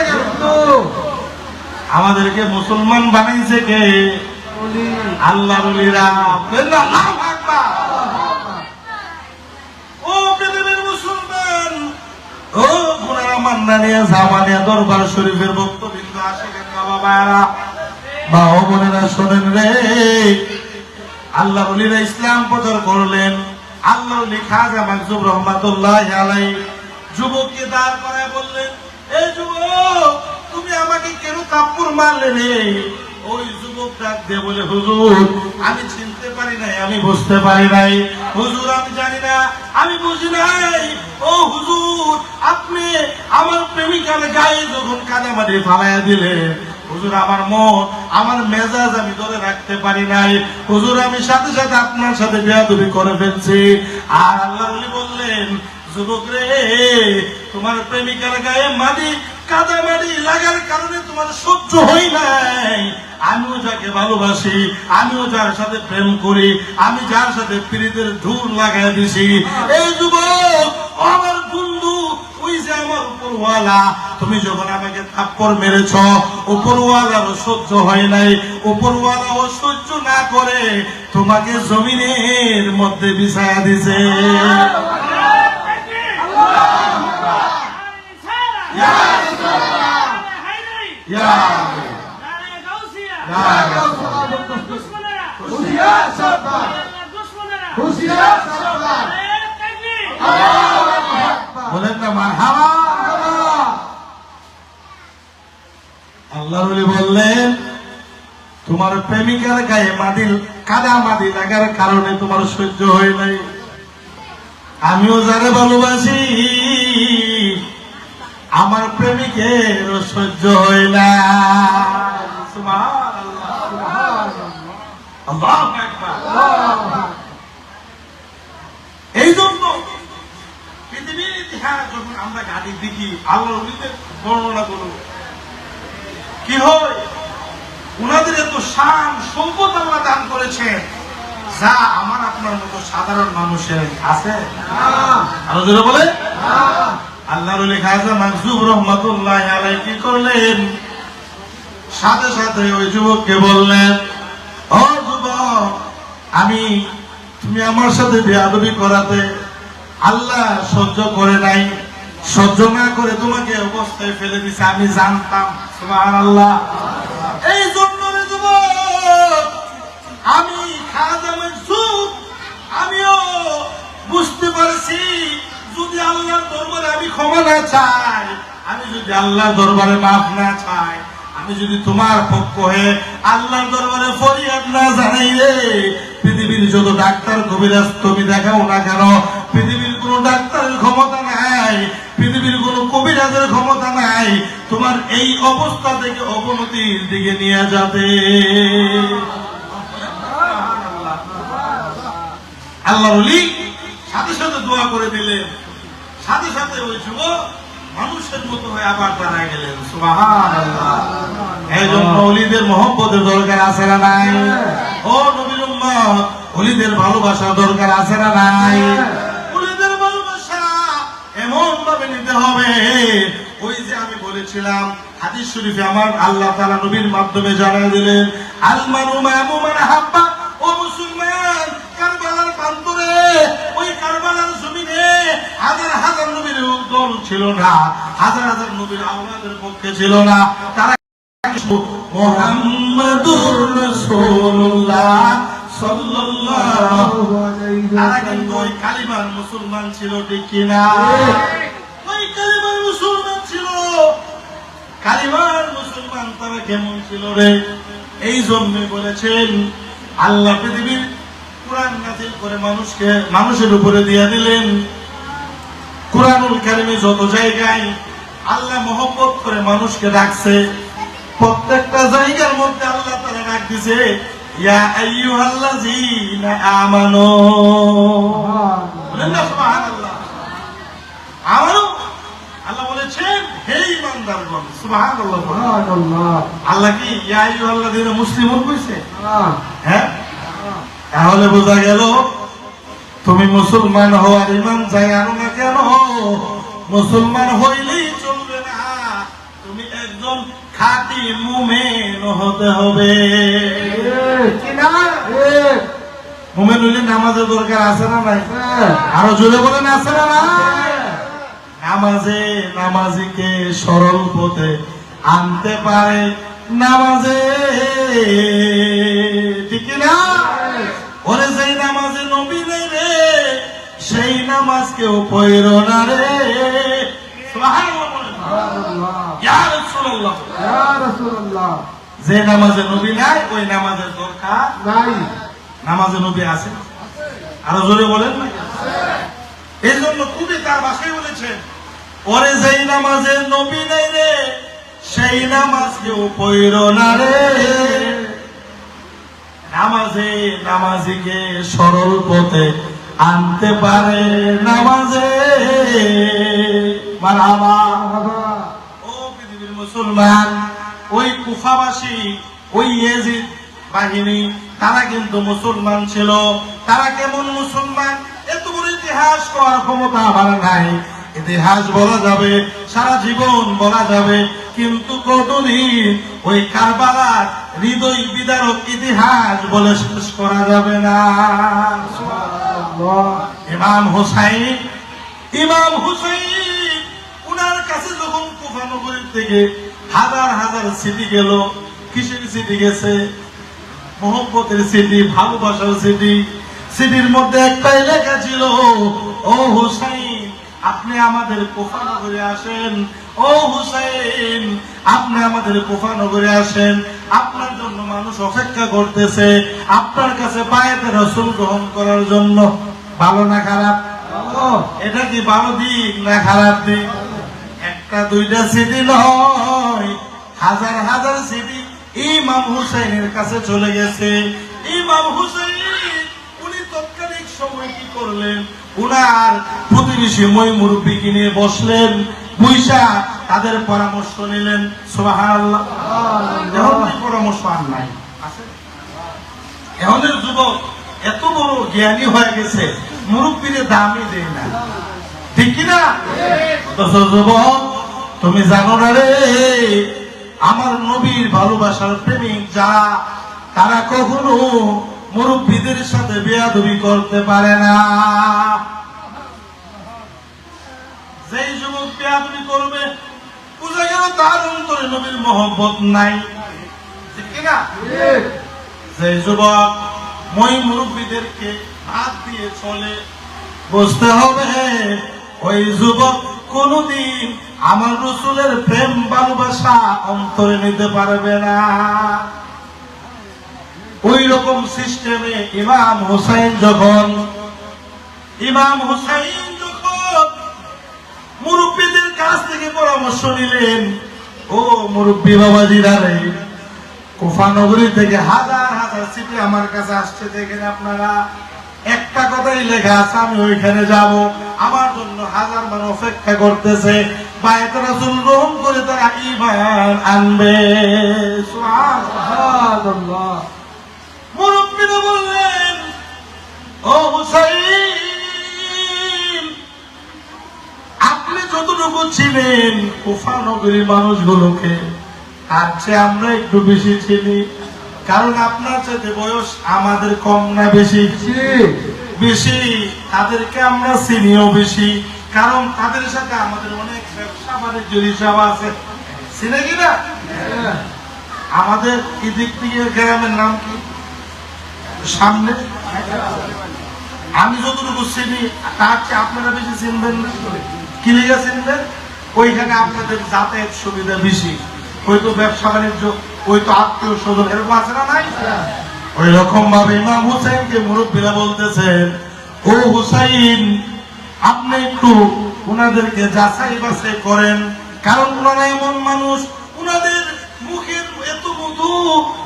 আমাদেরকে মুসলমান বানাইছে কে? আল্লাহর ওলিরা। আল্লাহু আকবার। ও পৃথিবীর মুসলমান, ও গুনারা মান্নানিয়া জামানিয়া দরবার শরীফের ভক্তবৃন্দ, আশিকের বাবা ভাইরা, মা ও বোনেরা, শোনেন রে, আল্লাহর ওলিরা ইসলাম প্রচার করলেন। আল্লাহর ওলি খাজা মাকজুব রহমাতুল্লাহি আলাইহি যুবককে দাঁড় করায় বললেন, এই যুবক, তুমি আমাকে কেন থাপ্পড় মারলে রে? ওই যুবক ডাক দিয়ে বলে, হুজুর, আমি চিনতে পারি নাই, আমি বুঝতে পারি নাই। হুজুর, আমি জানি না, আমি বুঝি নাই। ও হুজুর, আপনি আমার প্রেমিকার গায়ে যখন কাদামাটি ফালাইয়া দিলে, হুজুর, আমার মন, আমার মেজাজ আমি ধরে রাখতে পারি নাই। হুজুর, আমি সাথে সাথে আপনার সাথে বেয়াদবি করে ফেলছি। আর আল্লাহর ওলি বললেন, যুবক রে, তোমার প্রেমিকার গায়ে মাটি, কাদা মাটি লাগার কারণে তোমার সহ্য হয় নাই। আমিও যাকে ভালোবাসি, আমিও যার সাথে প্রেম করি, আমি যার সাথে প্রীতির ধূর লাগাই দিছি, এই যুবক, আমার বন্ধু, ওই যে আমার উপরওয়ালা, তুমি যখন আমাকে থাপ্পড় মেরেছ, উপরওয়ালারও সহ্য হয় নাই, উপরওয়ালাও সহ্য না করে তোমাকে জমিনের মধ্যে বিছায়া দিছে। বলেন না মারহাবা। আল্লাহর ওলি বললেন, তোমার প্রেমিকার গায়ে মাটি, কাদা মাটি লাগার কারণে তোমার সহ্য হয় নাই। আমিও যারা ভালোবাসি, আমার প্রেমিকের সহ্য হয় না। এই জন্য পৃথিবীর ইতিহাস যখন আমরা গাড়ি দেখি, আল্লাহর ওলিদের বর্ণনা করব, কি হয়, উনাদের এত শান সম্পদ আল্লাহ দান করেছেন, যা আমার আপনার মতো সাধারণ মানুষের আছে। আরো জোরে বলে, আল্লাহর ওলি খাজা মাকজুব রহমাতুল্লাহি আলাইহি কি করলেন? সাথে সাথে ওই যুবককে বললেন, ও যুবক, তুমি আমার সাথে বেয়াদবি করাতে আল্লাহ সহ্য করে নাই, সহ্য না করে তোমাকে অবস্থায় ফেলে দিছে, আমি জানতাম। সুবহানাল্লাহ। এই জন্য রে যুবক, আমি খাজা মাকজুব, আমিও বুঝতে পারছি, যদি আল্লাহর দরবারে আমি ক্ষমা না চাই, আমি যদি আল্লাহর দরবারে মাফ না চাই, আমি যদি তোমার পক্ষ হয়ে আল্লাহর দরবারে ফরিয়াদ না জানাই রে, পৃথিবীর যত ডাক্তার কবিরাজ তুমি দেখাও না কেন, পৃথিবীর কোন ডাক্তারের ক্ষমতা নাই, পৃথিবীর কোন কবিরাজের ক্ষমতা নাই তোমার এই অবস্থা থেকে অবনতির দিকে নিয়ে যাবে। আল্লাহর ওলি সাথে সাথে দোয়া করে দিলেন, সাথে সাথে ওই যুবক মানুষের মতো হয়ে আবার দাঁড়ায় গেলেন। সুবহানাল্লাহ। এই জন্য ওলিদের মহব্বতের দরকার আছে না নাই? ও নবীর উম্মত, ওলিদের ভালোবাসা দরকার আছে না নাই? ওলিদের ভালোবাসা এমন ভাবে নিতে হবে, ওই যে আমি বলেছিলাম হাদিস শরীফে আমার আল্লাহ তাআলা নবীর মাধ্যমে জানিয়ে দিলেন, আল মানু মা'মু মান হাব্বা। ও মুসলমান, কারবালার প্রান্তরে, ওই কারবালার জমিনে হাজার হাজার নবীর দল ছিল না, হাজার হাজার নবীর আওলাদের পক্ষে ছিল না, তারা মুহাম্মাদুর রাসূলুল্লাহ সাল্লাল্লাহু আলাইহি ওয়াসাল্লাম, তারা কিন্তু ওই কালিমার মুসলমান ছিল, ঠিক কিনা? ওই কালিমার মুসলমান ছিল। কালিমার মুসলমান তারা কেমন ছিল রে? এই জন্য বলেছেন আল্লাহ পৃথিবীর কুরআন নাযিল করে মানুষের উপরে দিয়ে দিলেন। কুরআনুল কারীমে যত জায়গায় আল্লাহ মহব্বত করে মানুষকে ডাকছে, প্রত্যেকটা জায়গার মধ্যে আল্লাহ তাআলা ডাক দিয়েছে, ইয়া আইয়ুহাল্লাযীনা আমানু। বলেন না সুবহানাল্লাহ। আমানু, আল্লাহ বলেছেন হে ঈমানদারগণ। সুবহানাল্লাহ, সুবহানাল্লাহ। আল্লাহ কি ইয়া আইয়ুহাল্লাযীনা মুসলিমুন কইছে? হ্যাঁ, তাহলে বোঝা গেল তুমি মুসলমান হওয়ার ইমান চাই আনো না কেন, মুসলমান হইলেই চলবে না, তুমি একজন খাঁটি মুমিন হতে হবে। মুমিন হইলে নামাজের দরকার আছে না নাই? আরো জোরে বলেন, আছে না নাই? নামাজে নামাজিকে সরল পথে আনতে পারে নামাজে, ঠিক না? ওরে যেই নামাজে নবী নেই রে, সেই নামাজ কেউ পড়ো না রে। সুবহানাল্লাহ, সুবহানাল্লাহ। ইয়া রাসূলুল্লাহ, ইয়া রাসূলুল্লাহ। যে নামাজে নবী নাই ওই নামাজের দরকার নাই। নামাজে নবী আছে, আরো জোরে বলেন না? এই জন্য কবি তার ভাষায় বলেছেন, ওরে যেই নামাজে নবী নেই রে, সেই নামাজ কেউ পড়ো না রে। নামাজে নামাজিকে সরল পথে আনতে পারে নামাজে। মারহাবা। ও পৃথিবীর মুসলমান, ওই কুফাবাসী, ওই ইয়াজিদ বাহিনী, তারা কিন্তু মুসলমান ছিল। তারা কেমন মুসলমান? এত বড় ইতিহাস করার ক্ষমতা আমার নাই। ইতিহাস বলা যাবে, সারা জীবন বলা যাবে, কিন্তু কতদিন ওই কারবালার হৃদয় বিদারক ইতিহাস বলে শেষ করা যাবে না। ইমাম হুসাইন উনার কাছে যখন কুফা নগরীর থেকে হাজার হাজার সিটি গেল, কিসের সিটি গেছে? মোহব্বতের সিটি, ভালোবাসার সিটি। সিটির মধ্যে একটাই লেখা ছিল, ও হুসাইন আপনি আমাদের কুফা নগরে আসেন, ও হুসাইন আপনি আমাদের কুফা নগরে আসেন, আপনার জন্য মানুষ অপেক্ষা করতেছে, আপনার কাছে বায়াতে রাসূল গ্রহণ করার জন্য। ভালো না খারাপ? এটা কি ভালো দিক না খারাপ দিক? একটা দুইটা সিটি নয়, হাজার হাজার সিটি ইমাম হুসাইনের কাছে চলে গেছে। ইমাম হুসাইন উনি তৎকালীন সময় কি করলেন? উনার প্রতিবেশী মই মুরব্বীকে নিয়ে বসলেন, বুইসা তাদের পরামর্শ নিলেন। সুবহানাল্লাহ। এখন পরামর্শ আর নাই, আছে? এখনের যুবক এত বড় জ্ঞানী হয়ে গেছে, মুরব্বীদের দামই দেয় না, ঠিক কিনা? যুবক তুমি জানো না রে, আমার নবীর ভালোবাসার প্রেমিক যারা, তারা কখনো মুরব্বীদের সাথে বেয়াদবি করতে পারে না। যেই যুবক বেয়াদবি করবে, বুঝা গেল তার অন্তরে নবীর মহব্বত নাই, ঠিক কিনা? যে যুবক মই মুরব্বীদেরকে হাত দিয়ে চলে, বুঝতে হবে ওই যুবক কোনদিন আমার রাসূলের প্রেম ভালোবাসা অন্তরে নিতে পারবে না। ওই রকম সিস্টেমে ইমাম হুসাইন যখন মুরব্বীদের কাছ থেকে পরামর্শ নিলেন, ও মুরব্বী বাবাজিরা রে, কুফা নগরী থেকে হাজার হাজার সিটি আমার কাছে আসছে, দেখেন আপনারা, একটা একটা কথাই লেখা আছে, আমি ওইখানে যাব। আমার জন্য হাজার মানুষ অপেক্ষা করতেছে। বায়াত রাসূল গ্রহণ করে তারা ঈমান আনবে। সুবহানাল্লাহ। মুরব্বিরা বললেন, ও হুসাইন, আপনি যতটুকু ছিলেন কুফা নগরীর মানুষগুলোকে তার চেয়ে আমরা একটু বেশি চিনি। কারণ আপনার চাইতে বয়স আমাদের কম না বেশি? বেশি। তাদেরকে আমরা চিনিও বেশি, কারণ তাদের সাথে আমাদের অনেক ব্যবসা বাণিজ্যের হিসাব আছে। চিনে কিনা? আমাদের এদিক থেকে গ্রামের নাম কি? সামনে। আমি যতটুকু চিনি তার চেয়ে আপনারা বেশি চিনবেন না। কি লিখে চিনবেন? ওইখানে আপনাদের যাতায়াত সুবিধা বেশি, ওই তো ব্যবসা বাণিজ্য, ওই তো আত্মীয় স্বজন, এরকম আছে না নাই? ওই রকম ভাবে ইমাম হুসাইনকে মুরব্বীরা বলতেছেন, ও হুসাইন, আপনি একটু উনাদেরকে যাচাই বাছাই করেন, কারণ উনারা এমন মানুষ, উনাদের মুখের এত মধু,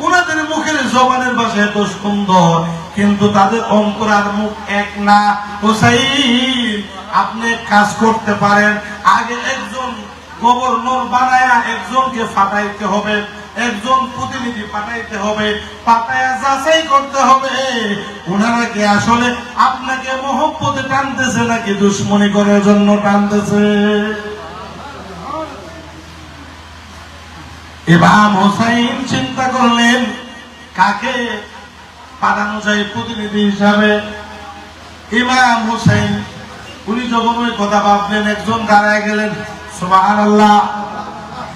উনাদের মুখের জবানের ভাষা এত সুন্দর, কিন্তু তাদের অন্তর আর মুখ এক না। হুসাইন, আপনি কাজ করতে পারেন, আগে একজন গভর্নর বানায়া একজনকে ফাটাইতে হবে, একজন প্রতিনিধি পাঠাইতে হবে, পাঠায়া যাচাই করতে হবে উনারা কি আসলে আপনাকে মহব্বতে টানতেছে নাকি দুশ্মনী করার জন্য টানতেছে। ইমাম হুসাইন চিন্তা করলেন কাকে পাঠানো যায় প্রতিনিধি হিসাবে। ইমাম হুসাইন উনি যখন ওই কথা ভাবলেন, একজন দাঁড়ায় গেলেন। সুবহানাল্লাহ।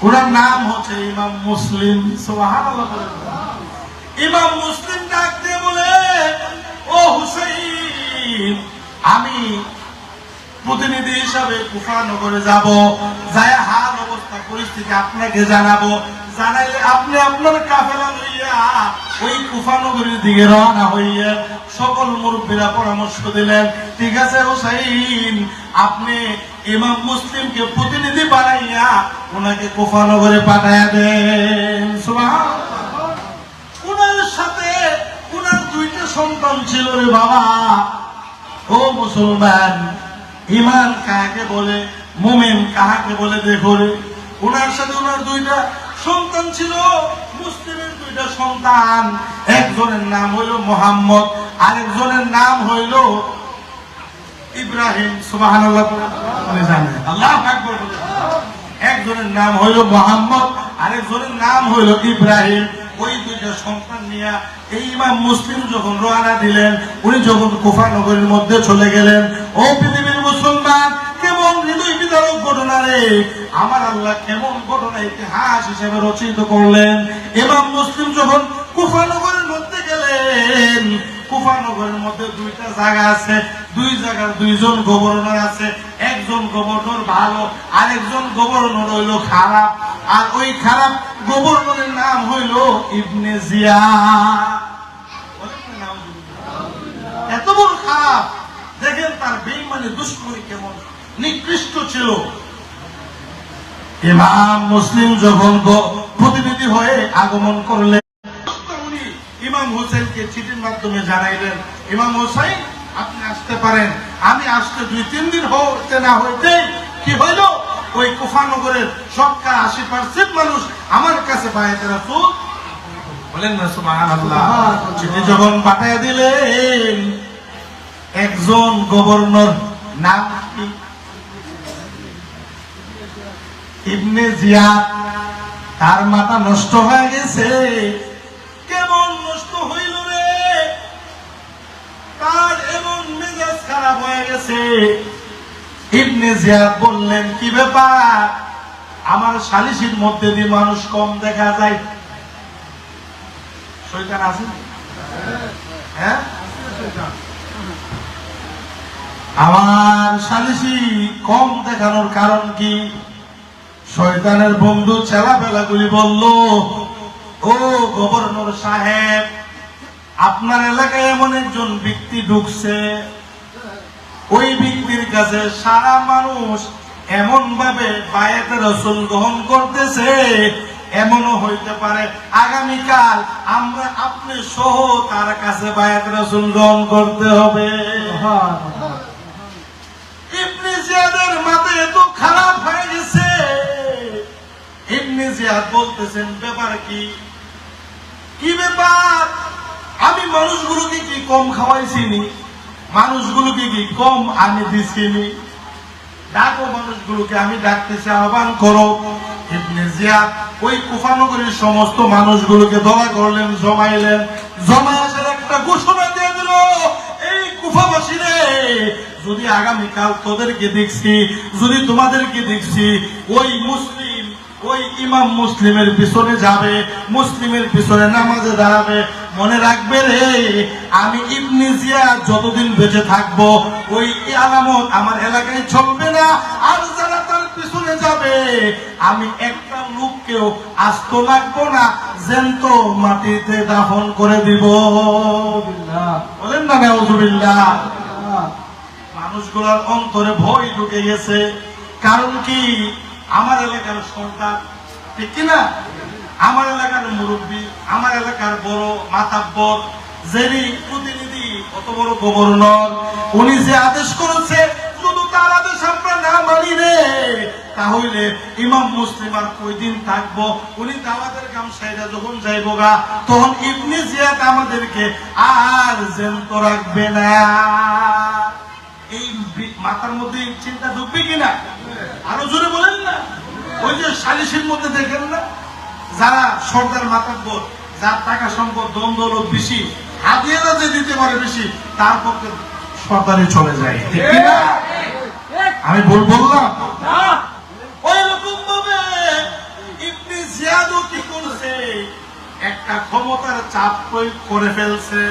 ওনার নাম হচ্ছে ইমাম মুসলিম। সুবহানাল্লাহ। ইমাম মুসলিম ডাক দিয়ে বলে, ও হুসাইন, আমি প্রতিনিধি হিসাবে কুফা নগরে যাব, যায় হাল অবস্থা পরিস্থিতি আপনাকে জানাবো, জানাইলে আপনি আপনার কাফেলা লইয়া ওই কুফা নগরীর দিকে রওনা হইয়া। সকল মুরব্বীরা পরামর্শ দিলেন, ঠিক আছে হুসাইন, আপনি ইমাম মুসলিমকে প্রতিনিধি বানাইয়া ওনাকে কুফা নগরে পাঠাইয়া দেন। সুবহানাল্লাহ। উনার সাথে উনার দুইটা সন্তান ছিল রে বাবা। ও মুসলমান, ইমান কাহাকে বলে, মুমিন কাহাকে বলে দেখো রে। উনার সাথে উনার দুইটা সন্তান ছিল, মুসলিমের দুইটা সন্তান। একজনের নাম হইল মোহাম্মদ, আরেকজনের নাম হইল ইব্রাহিম। সুবহানাল্লাহ। আল্লাহু আকবার। একজনের নাম হইল মোহাম্মদ, আরেকজনের নাম হইল ইব্রাহিম। ওই দুইটা সন্তান নিয়ে এই ইমাম মুসলিম যখন রওনা দিলেন, উনি যখন কুফা নগরীর মধ্যে চলে গেলেন। ও পৃথিবীর মুসলমান, কেমন হৃদয় বিদারক ঘটনা রে! আমার আল্লাহ কেমন ঘটনা ইতিহাস হিসেবে রচিত করলেন। ইমাম মুসলিম যখন কুফা নগরের মধ্যে গেলেন, কুফা নগরের মধ্যে দুইটা জায়গা আছে, দুই জায়গার দুইজন গভর্নর আছে। একজন গভর্নর ভালো, আরেকজন গভর্নর হইল খারাপ। আর ওই খারাপ গভর্নরের নাম হইল ইবনে জিয়াদ। এত বড় খারাপ, দেখেন তার বেঈমানি দুশ্মনী কেমন নিকৃষ্ট ছিল। ইমাম মুসলিম যখন প্রতিনিধি হয়ে আগমন করলেন, উনি ইমাম হোসেনকে চিঠির মাধ্যমে জানাইলেন, ইমাম হোসেন, আপনি আসতে পারেন। আমি আসতে 2-3 দিন হতে না হইতে কি হইল, ওই কুফা নগরের শতকরা 80% মানুষ আমার কাছে বায়াতে রাসূল বলেন না সুবহানাল্লাহ। চিঠি যখন পাঠিয়ে দিলেন, একজন গভর্নর নাম কি? ইবনে জিয়াদ। তার মাথা নষ্ট হয়ে গেছে। কেমন নষ্ট হইল রে! তার এমন মেজাজ খারাপ হয়ে গেছে। ইবনে জিয়াদ বললেন, কি ব্যাপার? আমার সালিসির মধ্যে দিয়ে মানুষ কম দেখা যায়। শয়তান আছে? হ্যাঁ, আমার সালিসি কম দেখানোর কারণ কি? শয়তানের বন্ধু ছেলাপেলাগুলি বলল, ও গভর্নর সাহেব, আপনার এলাকায় এমন একজন ব্যক্তি ঢুকছে, ওই ব্যক্তির কাছে সারা মানুষ এমন ভাবে বায়াতে রাসূল গ্রহণ করতেছে, এমনও হইতে পারে আগামীকাল আমরা আপনি সহ তার কাছে বায়াত রাসূল গ্রহণ করতে হবে। ইবনে জিয়াদের মাথা এত খারাপ হয়ে গেছে, ইবনে জিয়াদ বলতেছেন ব্যাপার কি? কি ব্যাপার? আমি মানুষগুলোকে কি কম খাওয়াইছিনি? মানুষগুলোকে কি কম আমি দিছিনি? ডাকো মানুষগুলোকে, আমি ডাকতেছি, আহ্বান করো। ইবনে জিয়াদ ওই কুফা নগরীর সমস্ত মানুষগুলোকে দলা করলেন, জমাইলেন। জমায় আসার একটা ঘোষণা দিয়ে দিল, এই কুফাবাসীরে, যদি আগামীকাল তোদেরকে দেখছি, যদি তোমাদেরকে দেখছি, ওই মুসলিম, ওই ইমাম মুসলিমের পিছনে যাবে, মুসলিমের পিছনে নামাজে দাঁড়াবে, মনে রাখবে রে, আমি ইবনে জিয়াদ যতদিন বেঁচে থাকবো ওই আলামত আমার এলাকায় চলবে না। আর যারা তার পিছনে যাবে, আমি একটা লোককেও আস্ত লাগবো না, জ্যান্ত মাটিতে দাফন করে দিব। বলেন না নাউজুবিল্লাহ। মানুষগুলোর অন্তরে ভয় ঢুকে গেছে। কারণ কি? আমার এলাকার সন্তান, ঠিক কিনা? আমার এলাকার মুরব্বী, আমার এলাকার বড় মাতাব্বর, যিনি প্রতিনিধি, কত বড় গভর্নর, উনি যে আদেশ করেছে, শুধু তার আদেশ আমরা না মানি রে, তাহলে ইমাম মুসলিম আর কয়দিন থাকবো? উনি দাওয়াতের কাম সাইরা যখন যাইব গা, তখন ইবনে জিয়াদ আমাদেরকে আর জ্যান্ত রাখবে না। এই মাথার মধ্যে চিন্তা ঢুকবে কিনা? আরো জোরে বলেন না। ওই যে সালিশের মধ্যে দেখেন না, যারা সর্দার মাতাব্বর, যার টাকা সম্পদ ধন দৌলত বেশি, হাদিয়ারা যে দিতে পারে বেশি, তার পক্ষে সরদারি চলে যায়, ঠিক কিনা? আমি বললাম ওই রকম ভাবে ইবনে জিয়াদও কি করেছে, একটা ক্ষমতার চাপ প্রয়োগ করে ফেলছে,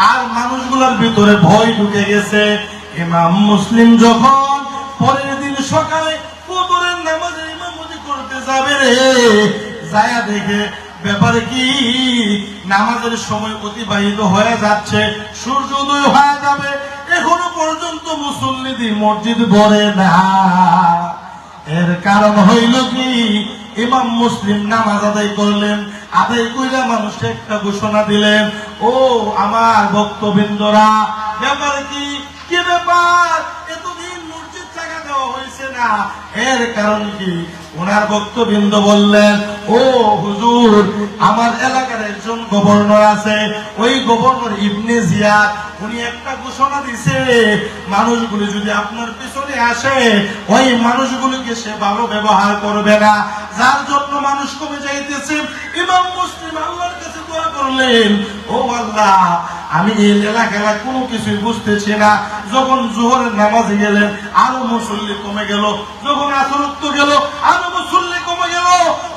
আর মানুষগুলোর ভিতরে ভয় ঢুকে গেছে। ইমাম মুসলিম যখন পরের দিন সকালে ফজরের নামাজে ইমামতি করতে যাবে রে, যায়া দেখে ব্যাপারে কি, নামাজের সময় অতিবাহিত হয়ে যাচ্ছে, সূর্যোদয় হয়ে যাবে, এখনো পর্যন্ত মুসল্লিদি মসজিদ ভরে না। এর কারণ হইল কি? ইমাম মুসলিম নামাজ আদায় করলেন, আদায় কইরা মানুষকে একটা ঘোষণা দিলেন, ও আমার ভক্তবৃন্দরা, ব্যাপারে কি? কি ব্যাপার? এতদিন মসজিদ জায়গা দেওয়া হয়েছে না, এর কারণ কি? ওনার ভক্তবৃন্দ বললেন, ও হুজুর, আমার এলাকার একজন গভর্নর আছে, ওই গভর্নর ইবনে জিয়াদ, উনি একটা ঘোষণা দিছে, মানুষগুলি যদি আপনার পিছনে আসে, ওই মানুষগুলিকে সে ভালো ব্যবহার করবে না, যার জন্য মানুষ কমে যাইতেছে। ইমাম মুসলিম আল্লাহর কাছে দোয়া করলেন, ও আল্লাহ, আমি এই এলাকায় কোনো কিছুই বুঝতেছি না। যখন জোহরের নামাজে গেলেন, আরো মুসল্লি কমে গেল, যখন আসরত্ব গেল, আরো মুসল্লি কমে গেল,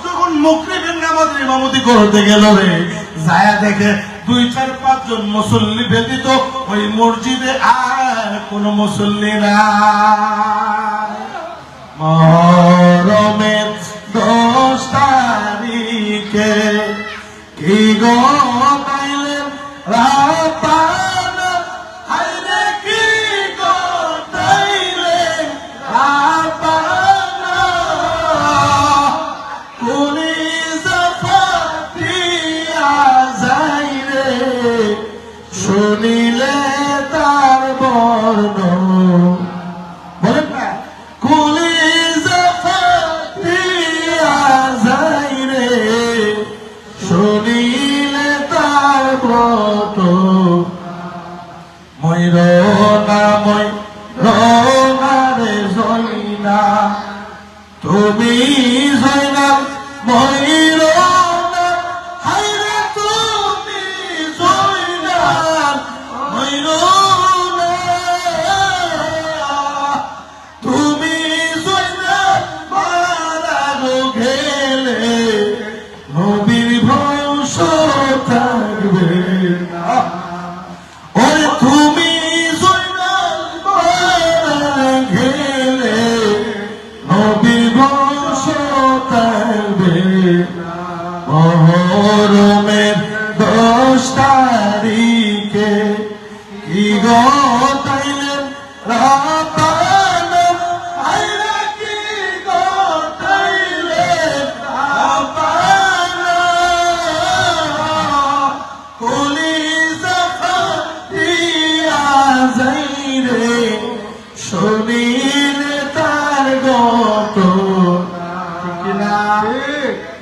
যখন মাগরিবের নামাজের ইমামতি করতে গেল রে, যায়া দেখে 2-4-5 জন মুসল্লি ব্যতীত ওই মসজিদে আর কোন মুসল্লি নাই। মহরমের 10 তারিখে কি গো তাইলেন রাপান, হায়রে কি গো তাইলেন রাপান, কোনি জাফাতিয়া যাইরে, শুনিলে তার বর্ণ, বলেন না, কুলি জাফাতিয়া যাইরে, শুনিলে তার ব্রত, মই রোনারে জয়না, তুমি জয়না মই রোনা, হায়রে তুমি জয়না মই রোনা, তুমি জয়না মারা গেলে নবীর বংশ থাকবে না, ওরে তুমি জয়না মারা গেলে নবীর বংশ থাকবে না।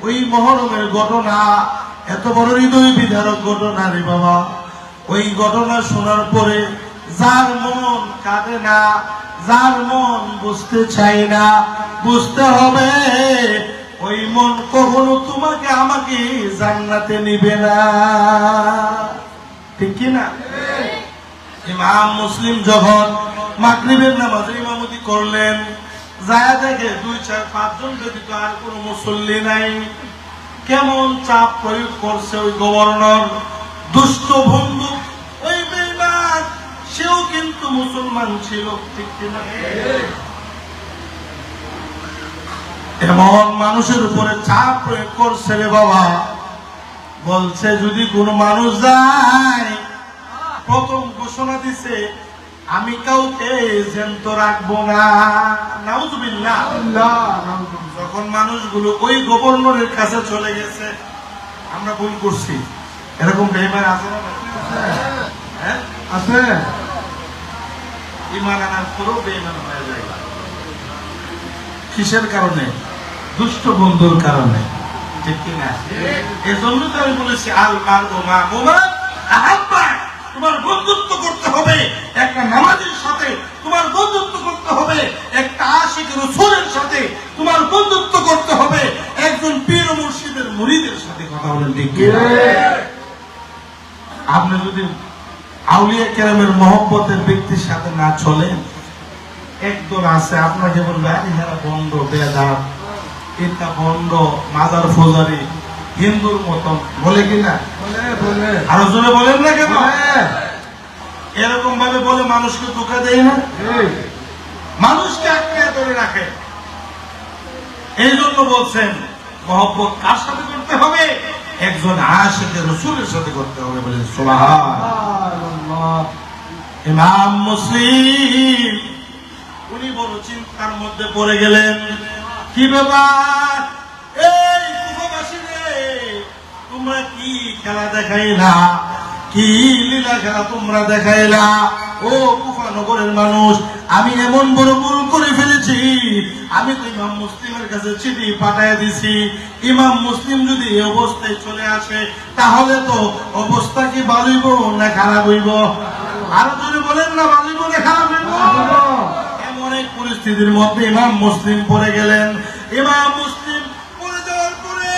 ওই মহরমের ঘটনা এত বড় হৃদয় বিদারক ঘটনা রে বাবা। ওই ঘটনা শোনার পরে যার মন কাঁদে না, যার মন বুঝতে চায় না, বুঝতে হবে ওই মন কখনো তোমাকে আমাকে জান্নাতে নিবে না, ঠিক কি না? ইমাম মুসলিম যখন মাগরিবের নামাজের ইমামতি করলেন, যায় দেখে 2, 4, 5 জন ব্যতীত আর কোন মুসল্লি নাই। কেমন চাপ প্রয়োগ করছে ওই গভর্নর, দুষ্ট বন্ধু ওই বেঈমান, সেও কিন্তু মুসলমান ছিল, ঠিক কিনা? এমন মানুষের উপরে চাপ প্রয়োগ করছে রে বাবা। বলছে যদি কোন মানুষ যায়, প্রথম ঘোষণা দিছে আমি কাউকে জ্যান্ত রাখবো না। নাউজুবিল্লাহ। যখন মানুষগুলো ওই গভর্নরের কাছে চলে গেছে, আমরা ভুল করছি, এরকম বেঈমান আছে না? হ্যাঁ আছে। ঈমান আনার পরেও বেঈমান হয়ে যায়। কিসের কারণে? দুষ্ট বন্ধুর কারণে, ঠিক কিনা? এজন্য তো আমি বলেছি আল মারউ মা মান আহাব্বা। তোমার বন্ধুত্ব করতে হবে একটা নামাজের সাথে, তোমার বন্ধুত্ব করতে হবে একটা আশিক রাসূলের সাথে, তোমার বন্ধুত্ব করতে হবে একজন পীর ও মুর্শিদের মুরিদের সাথে। কথা বলেন ঠিক কি? আপনি যদি আউলিয়া কেরামের মহব্বতের ব্যক্তির সাথে না চলেন, একদল আছে আপনাকে বলবে আরে যারা বন্ধ বেদাত, এটা বন্ধ মাজার ফুজারি, হিন্দুর মতন, বলে কিনা? আরো জোরে বলেন না কেন? এরকম ভাবে বলে মানুষকে ধোঁকা দেয় না, মানুষকে আটকে ধরে রাখে। এই জন্য বলছেন মহব্বত কার সাথে করতে হবে? একজন আশিকে রাসূলের সাথে করতে হবে। বলেন সুবহানাল্লাহ। ইমাম মুসলিম উনি বড় চিন্তার মধ্যে পড়ে গেলেন। কি ব্যাপার এই কুফাবাসী রে, তোমরা কি খেলা দেখাইলা, কি লীলা খেলা তোমরা দেখাইলা? ও কুফা নগরের মানুষ, আমি এমন বড় ভুল করে ফেলেছি। আমি তো ইমাম মুসলিমের কাছে চিঠি পাঠায় দিছি। ইমাম মুসলিম যদি এই অবস্থায় চলে আসে, তাহলে তো অবস্থা কি ভালো হইব না খারাপ হইব? আরো যদি বলেন না ভালো হইব না খারাপ হইব? এমন এক পরিস্থিতির মধ্যে ইমাম মুসলিম পড়ে গেলেন। ইমাম মুসলিম পড়ে যাওয়ার পরে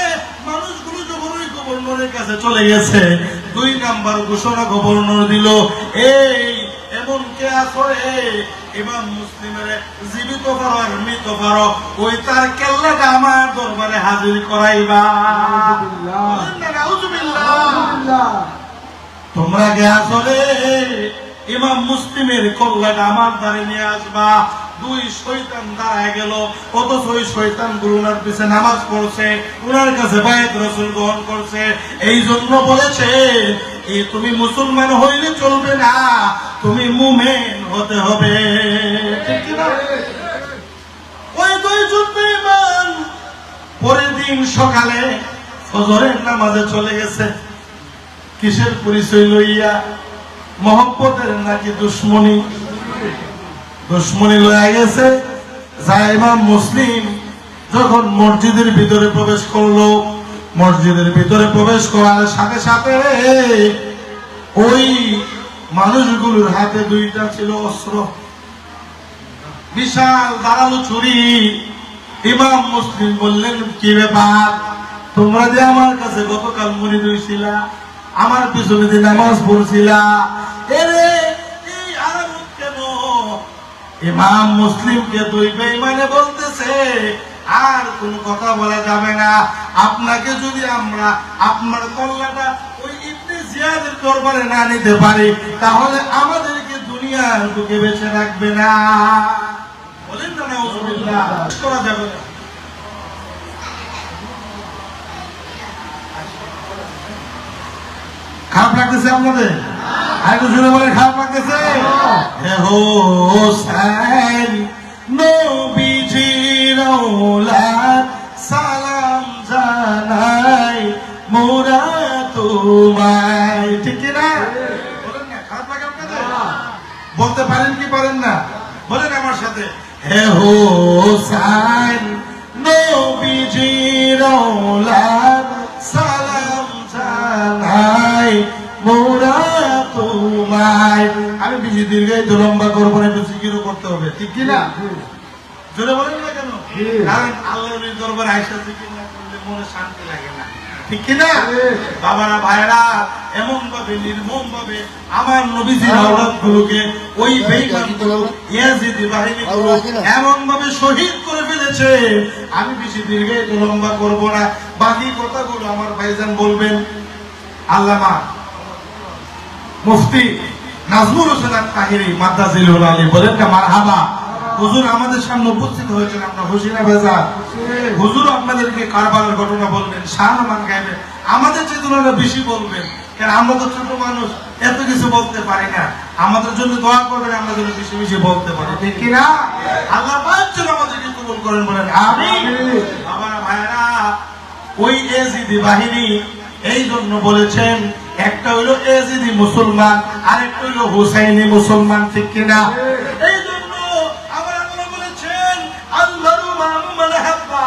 মানুষগুলো যখন ওই গভর্নরের কাছে চলে গেছে, 2 নাম্বার ঘোষণা গভর্নর দিল, এই এমন কে আছো ইমাম মুসলিমের জীবিত পারো আর মৃত পারো, ওই তার কেল্লাটা আমার দরবারে হাজির করাইবা। তোমরা কে আছো রে, ইমাম মুসলিমের কল্লাটা আমার দ্বারে নিয়ে আসবা। 2 শয়তান দাঁড়ায় গেল, অথচ ওই শয়তান গুলো ওনার পিছে নামাজ পড়ছে, ওনার কাছে বায়াত রাসূল গ্রহণ করছে। এই জন্য বলেছে তুমি মুসলমান হইলে চলবে না, তুমি মুমিন হতে হবে, ঠিক কি না? ওই 2 জন বেঈমান পরের দিন সকালে ফজরের নামাজে চলে গেছে। কিসের পরিচয় লইয়া? মহব্বতের নাকি দুশ্মনী? দুশ্মনী লইয়া গেছে। ইমাম মুসলিম যখন মসজিদের ভিতরে প্রবেশ করলো, মসজিদের ভিতরে প্রবেশ করার সাথে সাথে ওই মানুষগুলোর হাতে 2টা ছিল অস্ত্র, বিশাল ধারালো ছুরি। ইমাম মুসলিম বললেন কি ব্যাপার, তোমরা যে আমার কাছে গতকাল মুরিদ হইছিলা, আমার পিছনে যে নামাজ পড়ছিলা, এরে এই আরামত কেন? ইমাম মুসলিমকে 2 বেঈমানে বলতেছে আর কোন কথা বলা যাবে না। আপনাকে যদি আমরা আপনার কল্লাটা ওই ইবনে জিয়াদের দরবারে না নিতে পারি, তাহলে আমাদেরকে দুনিয়ার বুকে বেঁচে রাখবে না। বলেন না নাউজুবিল্লাহ, করা যাবে না। খারাপ লাগতেছে আপনাদের? আরেকটু জোরে বলে খারাপ লাগতেছে? হে হোসেন নবীজির আওলাদ, সালাম জানাই মোরা তোমায়, ঠিক কি না? বলেন না, খারাপ লাগে আপনাদের? বলতে পারেন কি পারেন না? বলেন আমার সাথে, হে হোসেন নবীজির আওলাদ, নাই। আমি বেশি দীর্ঘায়িত লম্বা করবো না, একটু জিকিরও করতে হবে, ঠিক কিনা? জোরে বলেন না কেন? কারণ আল্লাহর দরবারে আয়েশা জিকির না করলে মনে শান্তি লাগে না, ঠিক কিনা? বাবারা ভাইরা, এমন ভাবে নির্মম ভাবে আমার নবীজির আওলাদগুলোকে ওই বেঈমানগুলো ইয়াজিদি বাহিনীগুলো এমন ভাবে শহীদ করে ফেলেছে। আমি বেশি দীর্ঘায়িত লম্বা করবো না, বাকি কথাগুলো আমার ভাইজান বলবেন। আল্লামা মুফতি নাজমুল হোসেন আত-তাহিরি মাদ্দাজিলুল আলী বলেন না মারহাবা। হুজুর আমাদের সামনে উপস্থিত হয়েছেন, আমরা হুসিনা বাজার। হুজুর আপনাদেরকে কারবারের ঘটনা বলবেন, শাহমান গাইবেন, আমাদের চেতনাটা বেশি বলবেন, কারণ আমরা তো ছোট মানুষ, এত কিছু বলতে পারি না। আমাদের জন্য দোয়া করবেন, আমরা যেন বেশি বেশি বলতে পারি, ঠিক কিনা? আল্লাহ পাক যেন আমাদেরকে কবুল করেন, বলেন আমিন। বাবারা ভাইরা, ওই এজিদি বাহিনী এই জন্য বলেছেন, একটা হইলো এজিদি মুসলমান, আরেকটা হইলো হুসাইনি মুসলমান, ঠিক কিনা? এই জন্য আবার আল্লাহ বলেছেন, আল্লাহু মা'আহু মান হাব্বা।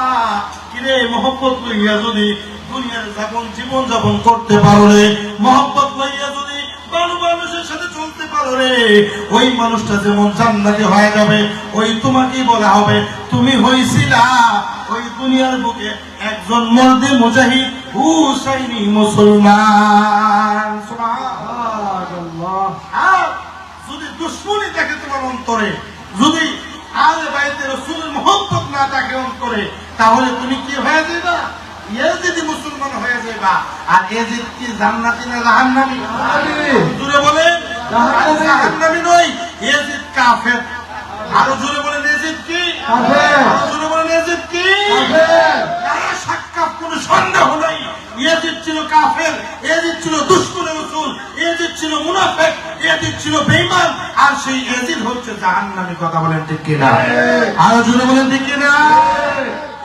কিরে মহব্বত লইয়া যদি দুনিয়ার জীবন যাপন করতে পারো রে, মহব্বত লইয়া যদি ভালো মানুষের সাথে চলতে পারো রে, ওই মানুষটা যেমন জান্নাতি হয়ে যাবে, ওই তোমাকেই বলা হবে তুমি হইছিলা ওই দুনিয়ার বুকে একজন মর্দে মুজাহিদ হুসাইনি মুসলমান। সুবহানাল্লাহ। আর যদি দুশমনী থাকে তোমার অন্তরে, যদি আলে বাইতে রাসূলের মহব্বত না থাকে অন্তরে, তাহলে তুমি কি হয়ে যাবে? ইয়াজিদি মুসলমান হয়ে যাবে। আর ইয়াজিদ কি জান্নাতি না জাহান্নামী? জোরে বলেন, জাহান্নামী নয়, ইয়াজিদ কাফের। আরো জোরে বলেন, ইয়াজিদ কি কাফের? আরো জোরে বলেন, ইয়াজিদ কি কাফের? সাক্ষাৎ কোনো সন্দেহ নাই, ইয়াজিদ ছিল কাফের, ইয়াজিদ ছিল দুশমনে রাসূল, ইয়াজিদ ছিল মুনাফিক, ইয়াজিদ ছিল বেঈমান, আর সেই ইয়াজিদ হচ্ছে জাহান্নামী। কথা বলেন ঠিক কিনা? আরো জোরে বলেন ঠিক কিনা?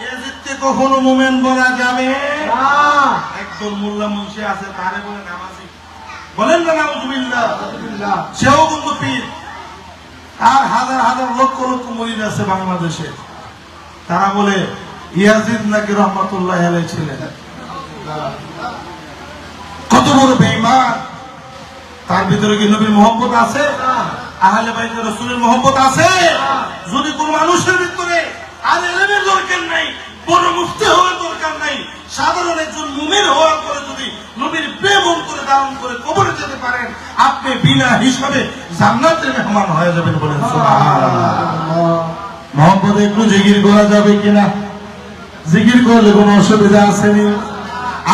ইয়াজিদকে কখনো মুমিন বলা যাবে না। একদম মোল্লা মুন্সি আছে, তারে বলে নামাজি, বলেন না নাউজুবিল্লাহ। সেও কিন্তু পীর। আর হাজার হাজার লক্ষ লক্ষ মুরিদ আছে বাংলাদেশে, তারা বলে ইয়াজিদ নাকি রহমাতুল্লাহ আলাইহি ছিলেন। কত বড় বেঈমান! তার ভিতরে কি নবীর মহব্বত আছে? আহলে বাইতের রাসূলের মহব্বত আছে? যদি কোন মানুষের ভিতরে আর ইলমের দরকার নাই, বড় মুফতি হওয়ার দরকার নাই, সাধারণ একজন মুমিন হওয়ার পরে যদি নবীর প্রেম অন্তরে ধারণ করে কবরে যেতে পারেন, আপনি বিনা হিসাবে জান্নাতের মেহমান হয়ে যাবেন, বলেন সুবহানাল্লাহ। মহব্বত একটু জিকির করা যাবে কিনা? জিকির করলে কোনো অসুবিধা আছে নি?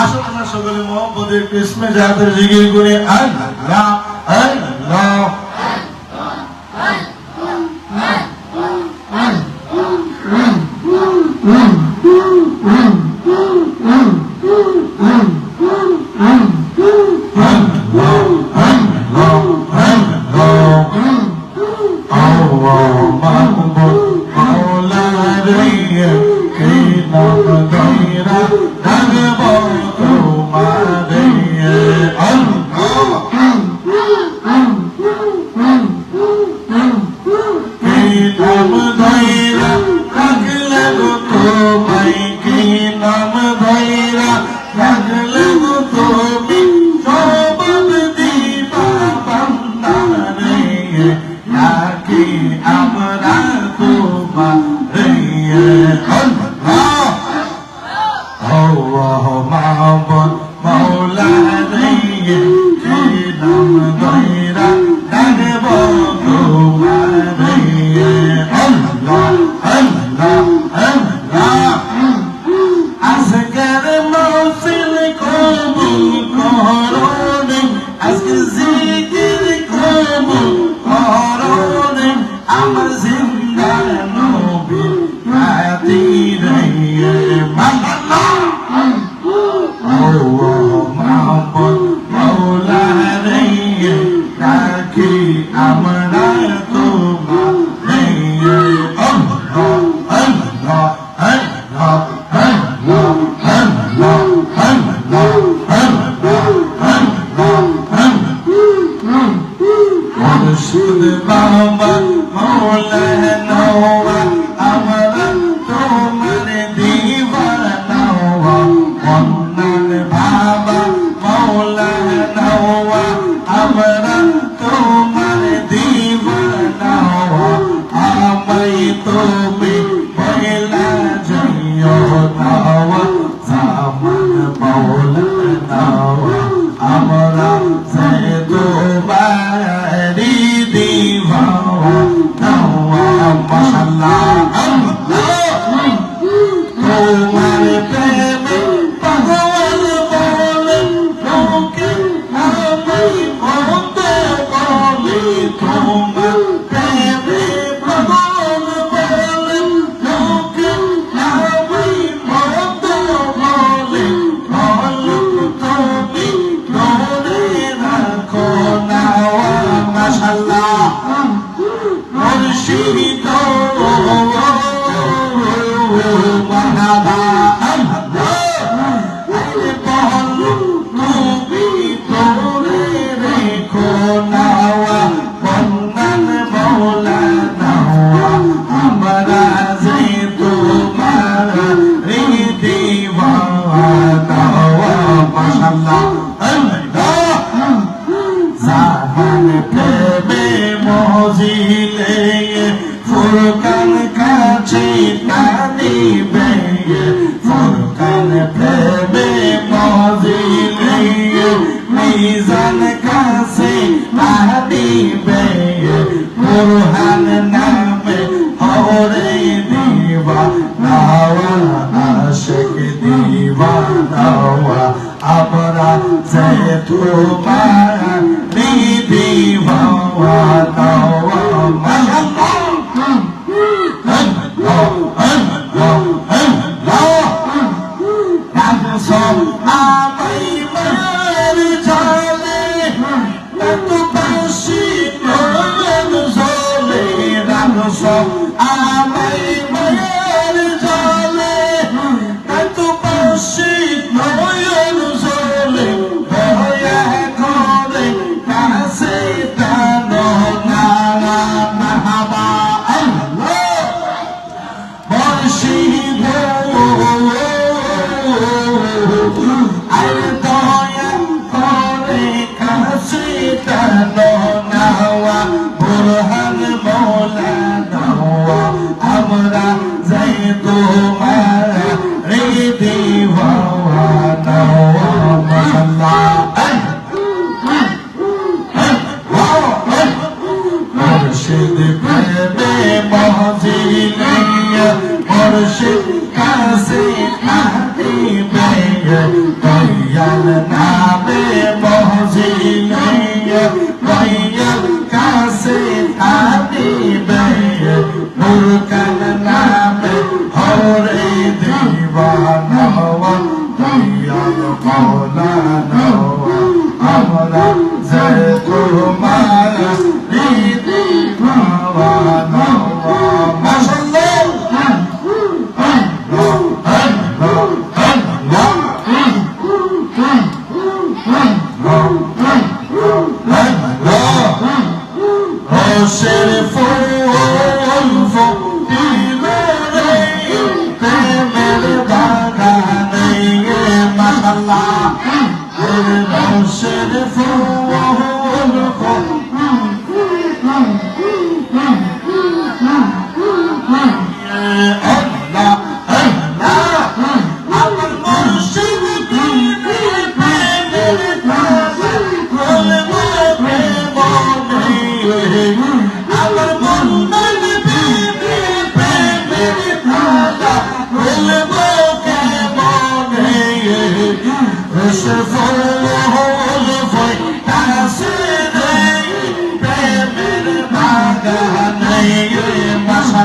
আসলে না সকলে মহব্বত একটু ইসমে জাতের জিকির করে আল্লাহ আল্লাহ। Allah মারহাবা আরে বল তুমি তোরে রেখো নাওয়া বন্দন মৌলা নাওয়া আমরা যে তোমার দিওয়ানা মাশাআল্লাহ জাহান প্রেমে মজিলে ফুরকান কাছে টানিবে ফুরকান প্রেমে মজিলে মিজান কাছে টানিবে বুরহান নামে হরে দিওয়ানা আশিক দিওয়ানা আমরা যে তোমার দিওয়ানা বুরহান মৌলা নাওয়া আমরা যাই তোমার দিওয়ানা মুর্শিদ প্রেমে মজিলে মুর্শিদ কাছে আহিবে দয়াল নামে মজিলে দয়াল কাছে আহিবে মুরকান নামে হরে দিওয়ানা দয়াল মৌলানা আমরা যে তোমার দিওয়ানা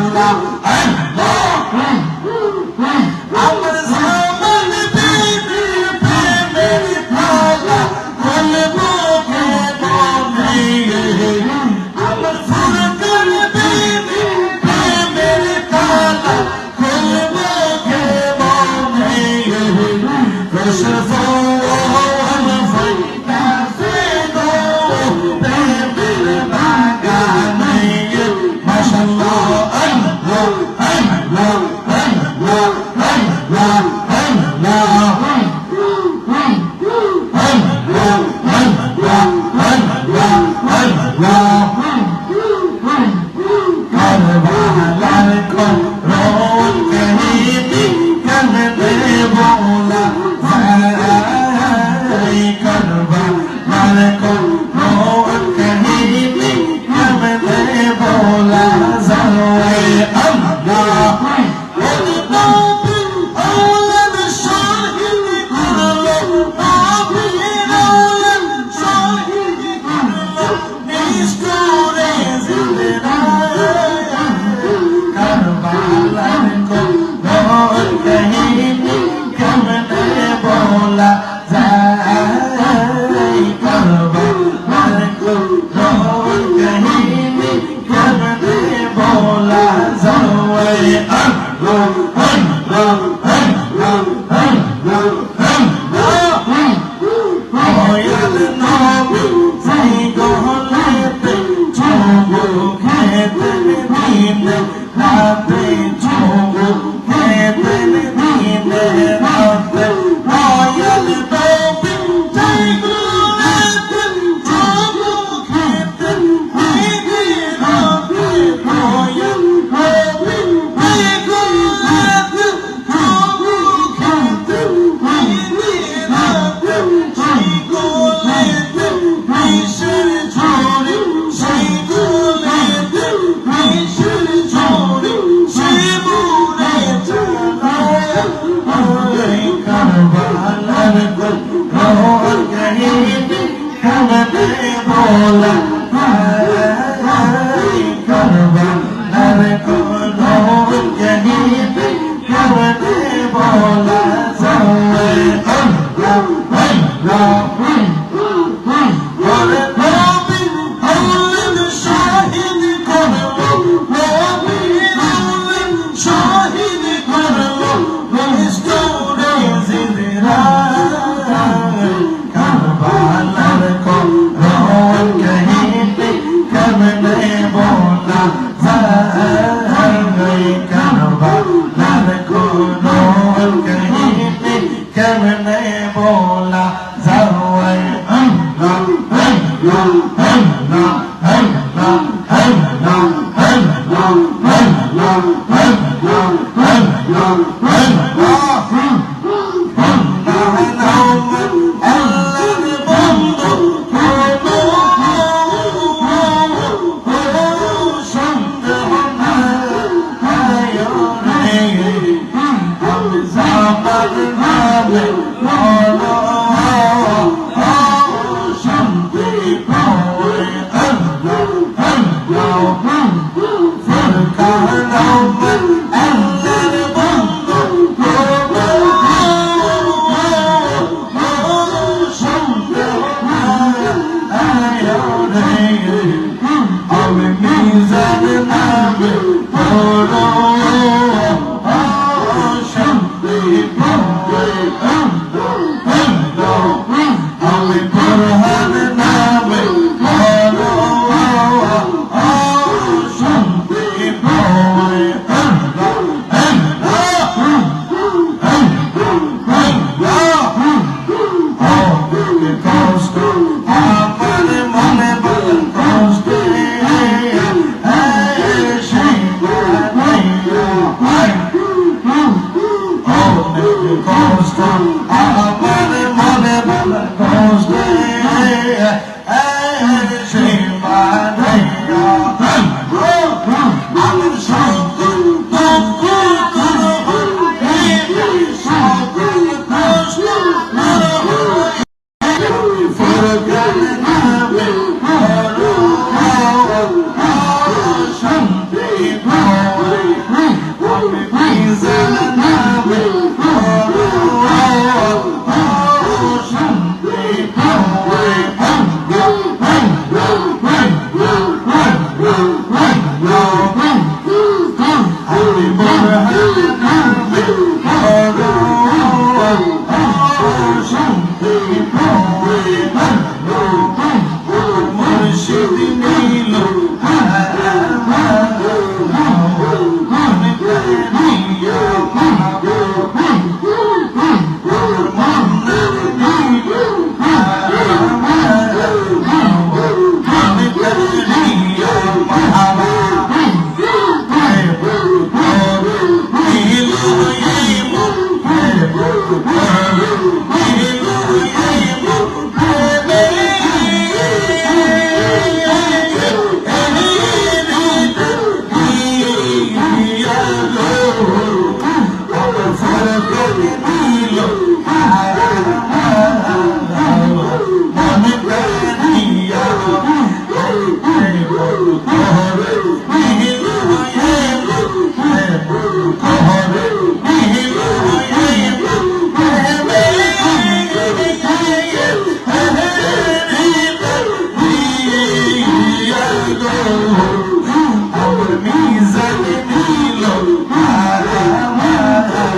Allah দয়াল নবী সেই গহলেতে চুমু খেতেন দিন রাতে চুমু খেতেন দিন রাতে দয়াল নবী সেই গহলেতে চুমু খেতেন দিন রাতে দয়াল নবী সেই গহলেতে চুমু খেতেন দিন রাতে সেই গহলেতে মিশর ঝরে সেই গহলেতে মিশর ঝরে সে মোরে চালায় ওই কারবালার রোল কাহিনী কাননে বলা কারবালার রোল কাহিনী কাননে বলা যায় ওরে নবী হলেন শাহিদ করলো নবী হলেন শাহিদ করলো স্টোরে জিরা কারবালার রোল কাহিনী কাননে বলা যায় কারবালার রোল কাহিনী কাননে বলা যায়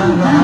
Amen.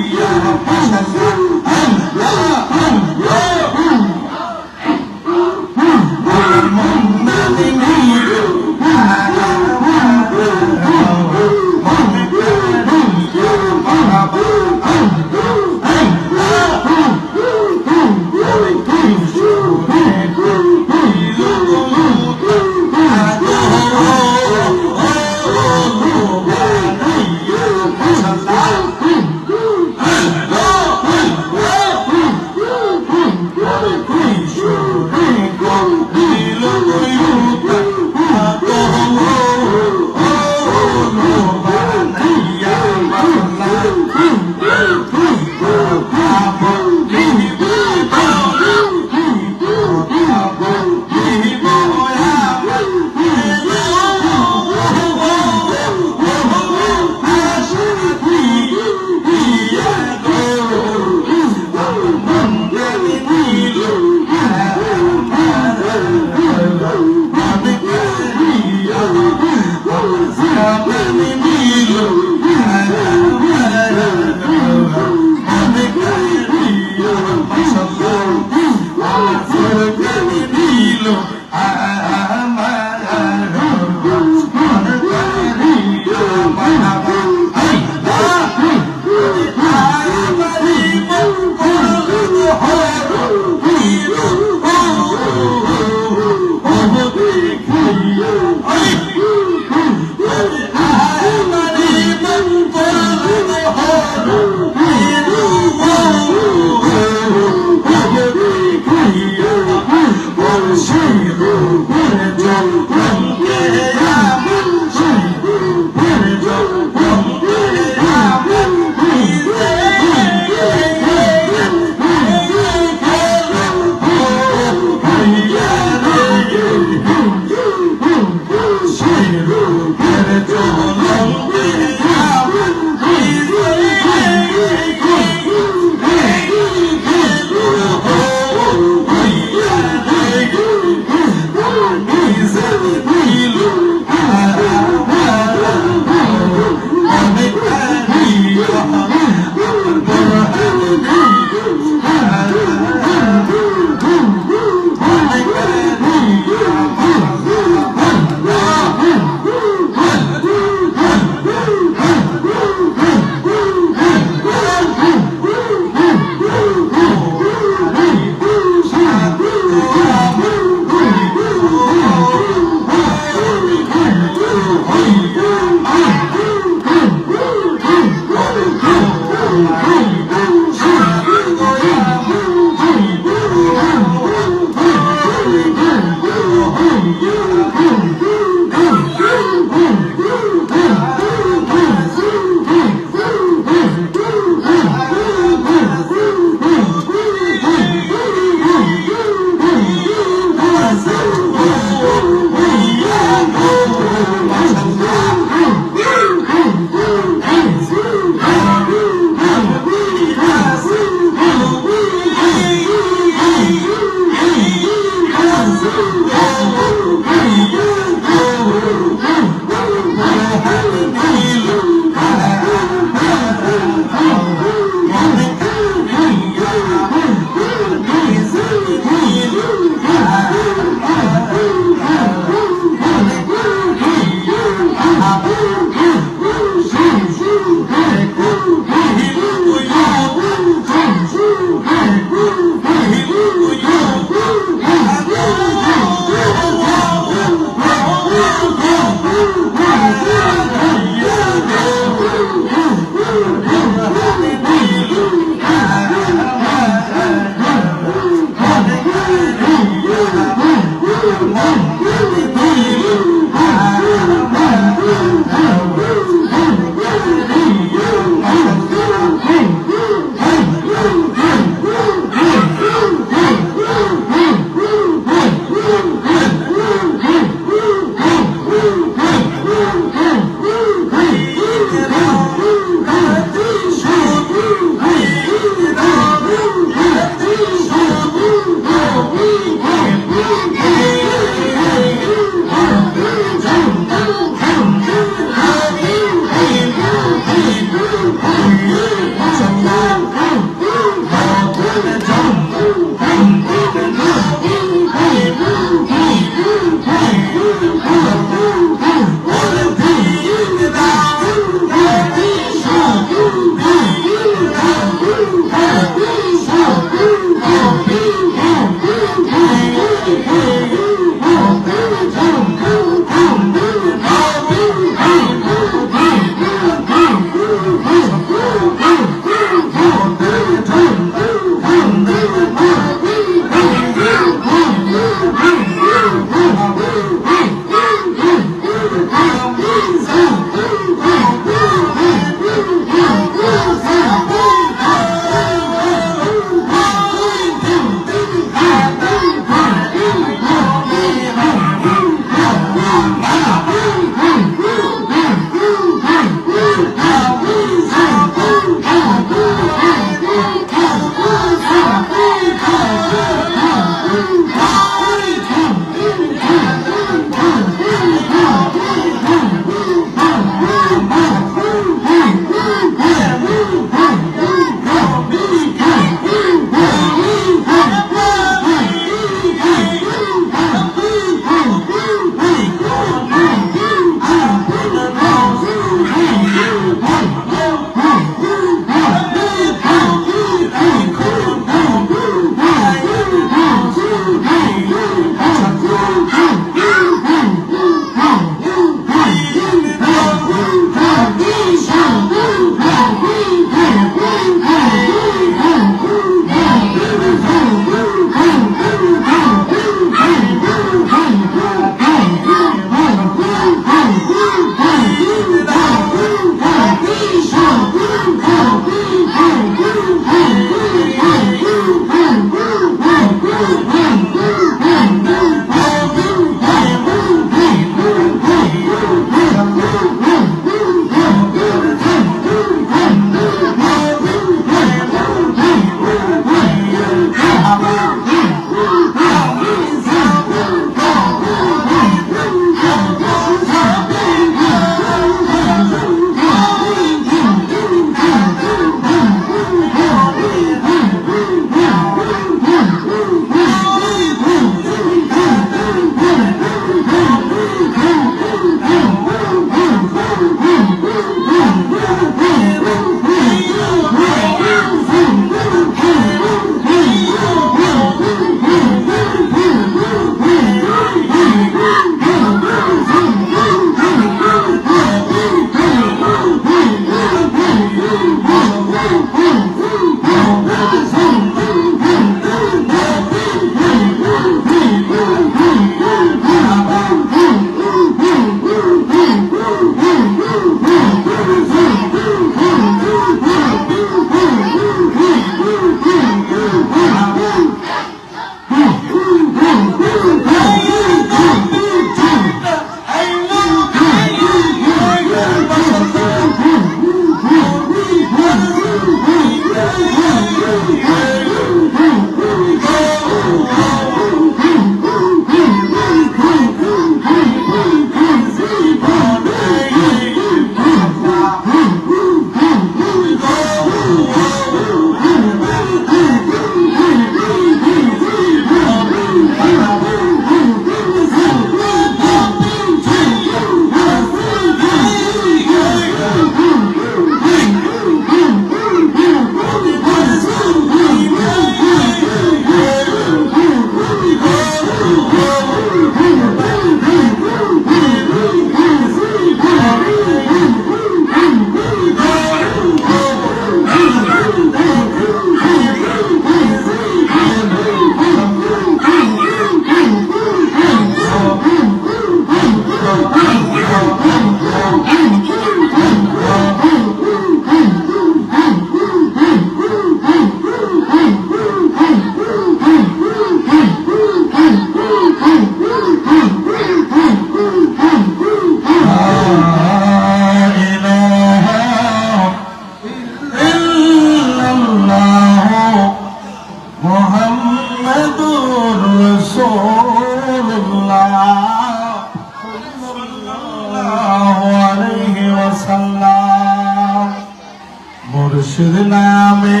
মুর্শিদ নামে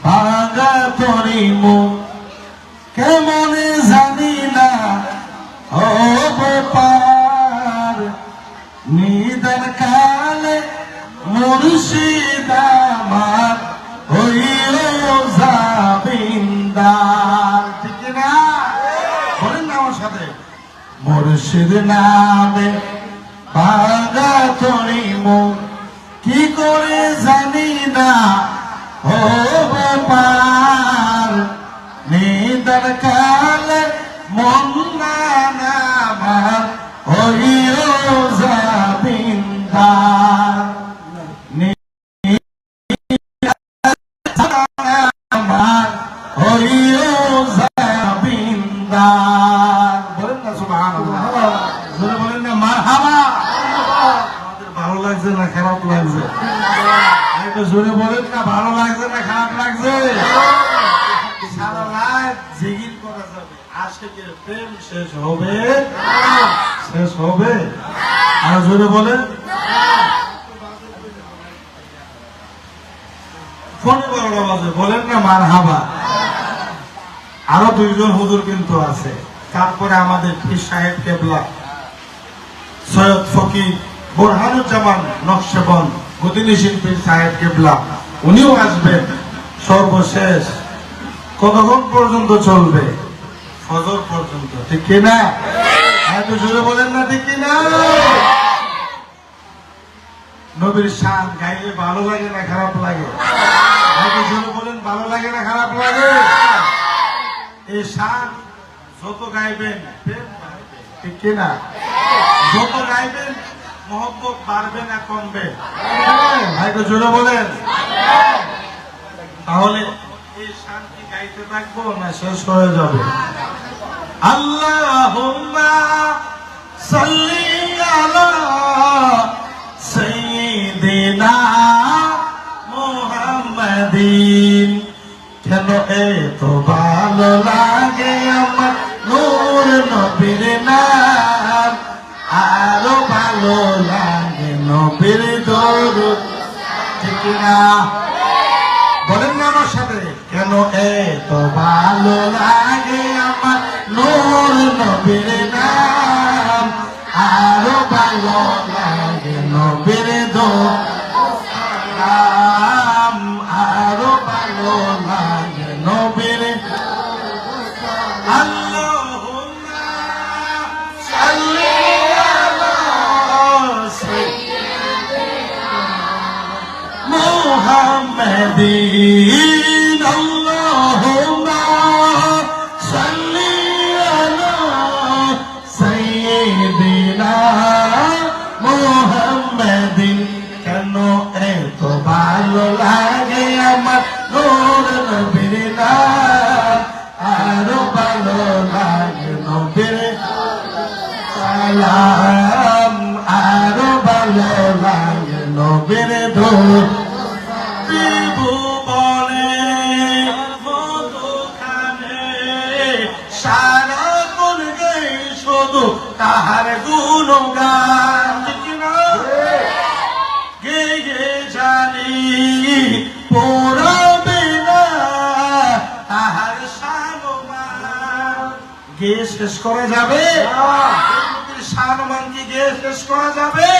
ভাঙা তরিম কেমনে জানি না ও পার নিদান কালে মুর্শিদ আমার হইল জামিনদার, ঠিক না? বলেন না আমার সাথে, মুর্শিদ নামে ভাঙা তরি মন, কি করে জানি না হবে পার, নিদান কালে মন না নামার হইও জামিনদার, আমার হইও জামিনদার। বলেন না সুবহানাল্লাহ, জোরে বলেন না মারহাবা। আমাদের ভালো লাগছে না খারাপ লাগছে? একটু জোরে বলেন না, ভালো লাগছে না খারাপ লাগছে? সারা রাত জিকির করা যাবে, আশিকের প্রেম শেষ হবে? শেষ হবে? আর জোরে বলেন। ফোনে 12টা বাজে, বলেন না মারহাবা। আরো 2 জন হুজুর কিন্তু আছে। তারপরে আমাদের পীর সাহেব কেবলা সৈয়দ ফকির বোরহানুজ্জামান নকশবন্দ গদিনিশীন পীর সাহেব কেবলা, উনিও আসবেন। সর্বশেষ কতক্ষণ পর্যন্ত চলবে? ফজর পর্যন্ত, ঠিক কিনা? এত জোরে বলেন না, ঠিক কিনা? নবীর শান গাইলে ভালো লাগে না খারাপ লাগে? এত জোরে বলেন, ভালো লাগে না খারাপ লাগে? এই শান যত গাইবেন প্রেম বাড়বে, ঠিক কিনা? যত গাইবেন মহব্বত বাড়বে না কমবে? এত জোরে বলেন। তাহলে এই শান কি গাইতে থাকবো না শেষ হয়ে যাবে? আল্লাহুম্মা সাল্লি আলা সাইয়্যিদিনা মুহাম্মাদিন, কেন এত ভালো লাগে আমার নূর নবীর নাম, আরো ভালো লাগে নবীর দরুদ, ঠিক না? বলেন না আমার সাথে, কেন এত ভালো লাগে আমার নূর নবীর নাম, আরো ভালো লাগে নবীর দরুদ, আরো ভালো লাগে নবীর। আল্লাহুম্মা সাল্লি আলা সাইয়্যিদিনা মুহাম্মাদিন, আল্লাহুম্মা সাল্লি আলা সাইয়্যিদিনা মুহাম্মাদিন, কেন এত ভালো লাগে আমার নূর নবীর নাম, আরো ভালো লাগে নবীর সালাম, আরো ভালো লাগে নবীর দরুদ। ত্রিভুবনে মধুখানে সারাক্ষণ গাই শুধু তাহার গুণগান, ঠিক না? গে গে জানি পড়াবে না তাহার সানমান, গে শেষ করা যাবে? সানমান কি গে শেষ করা যাবে?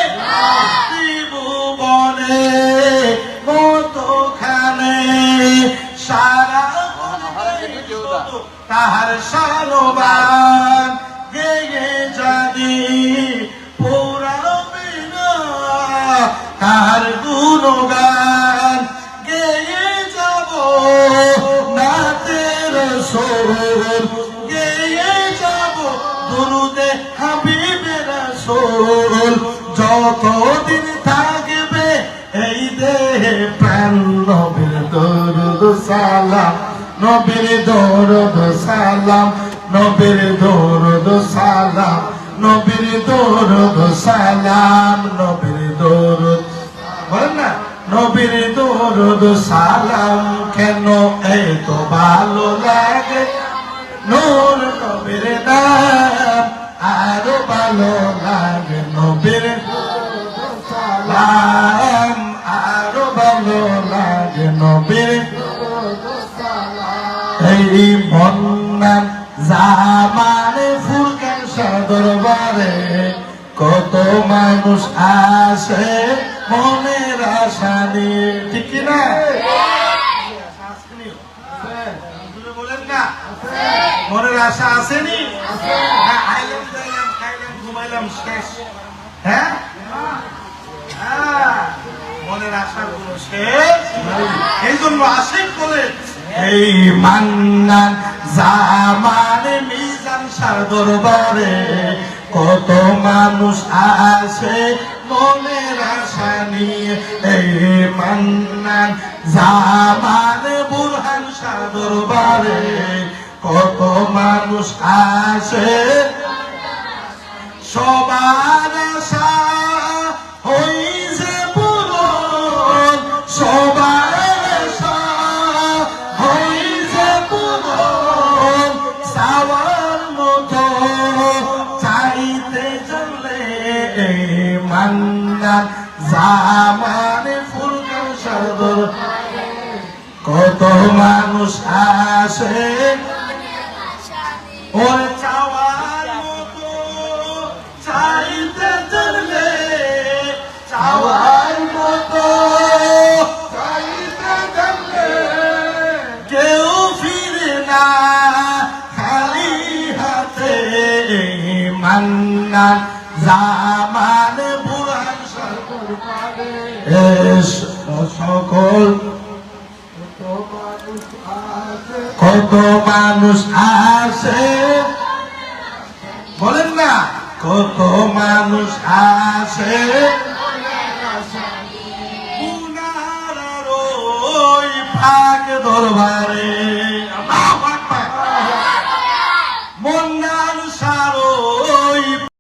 ত্রিভুবনে মতখানে সারা তাহার সানমান, গে গে জানি পড়াবে না তাহার গুণগান, গেয়ে যাব নাতে রাসূল, গেয়ে যাব দুরুদে হাবিবে রাসূল, যতদিন থাকবে এই দেহে প্রাণ নবীর দরুদ সালাম, নবীর দরুদ সালাম, নবীর দরুদ সালাম, নবীর দরুদ সালাম, নবীর দরুদ, বলেন না, নবীর দরুদ সালাম, কেন এত ভালো লাগে নূর নবীর নাম, আরো ভালো লাগে নবীর সালাম, আরো ভালো লাগে নবীর। এই মন্নান জামানে ফুরকান দরবারে কত মানুষ আসে মনের আশা নিয়ে, ঠিক না? আসেনি? তুমি বলেন না, মনের আশা আসেনি? হ্যাঁ, আইলাম যাইলাম খাইলাম ঘুমাইলাম শেষ। হ্যাঁ, মনের আশার কোনো শেষ নাই। এই জন্য আশিক বলে এই মান্নান জামানে মিজান শাহ দরবারে কত মানুষ আসে মনের আশা নিয়ে। এই মান্নান জামানে বুরহান শাহ দরবারে কত মানুষ আসে সবার আশা হইছে পূরণ, সবার আশা হইছে পূরণ, চাওয়ার মতো চাইতে চলে মান্নান জামানে ফুরকান সাদর কত মানুষ আসে ওর চাওয়ার মতো চাইতে চলে, চাওয়ার মতো চাইতে চলে, কেউ ফিরে না খালি হাতে। মান্নান জামান বুরহান সরকার সকল কত মানুষ আসে, বলেন না, কত মানুষ আসে উনার ওই পাক দরবারে।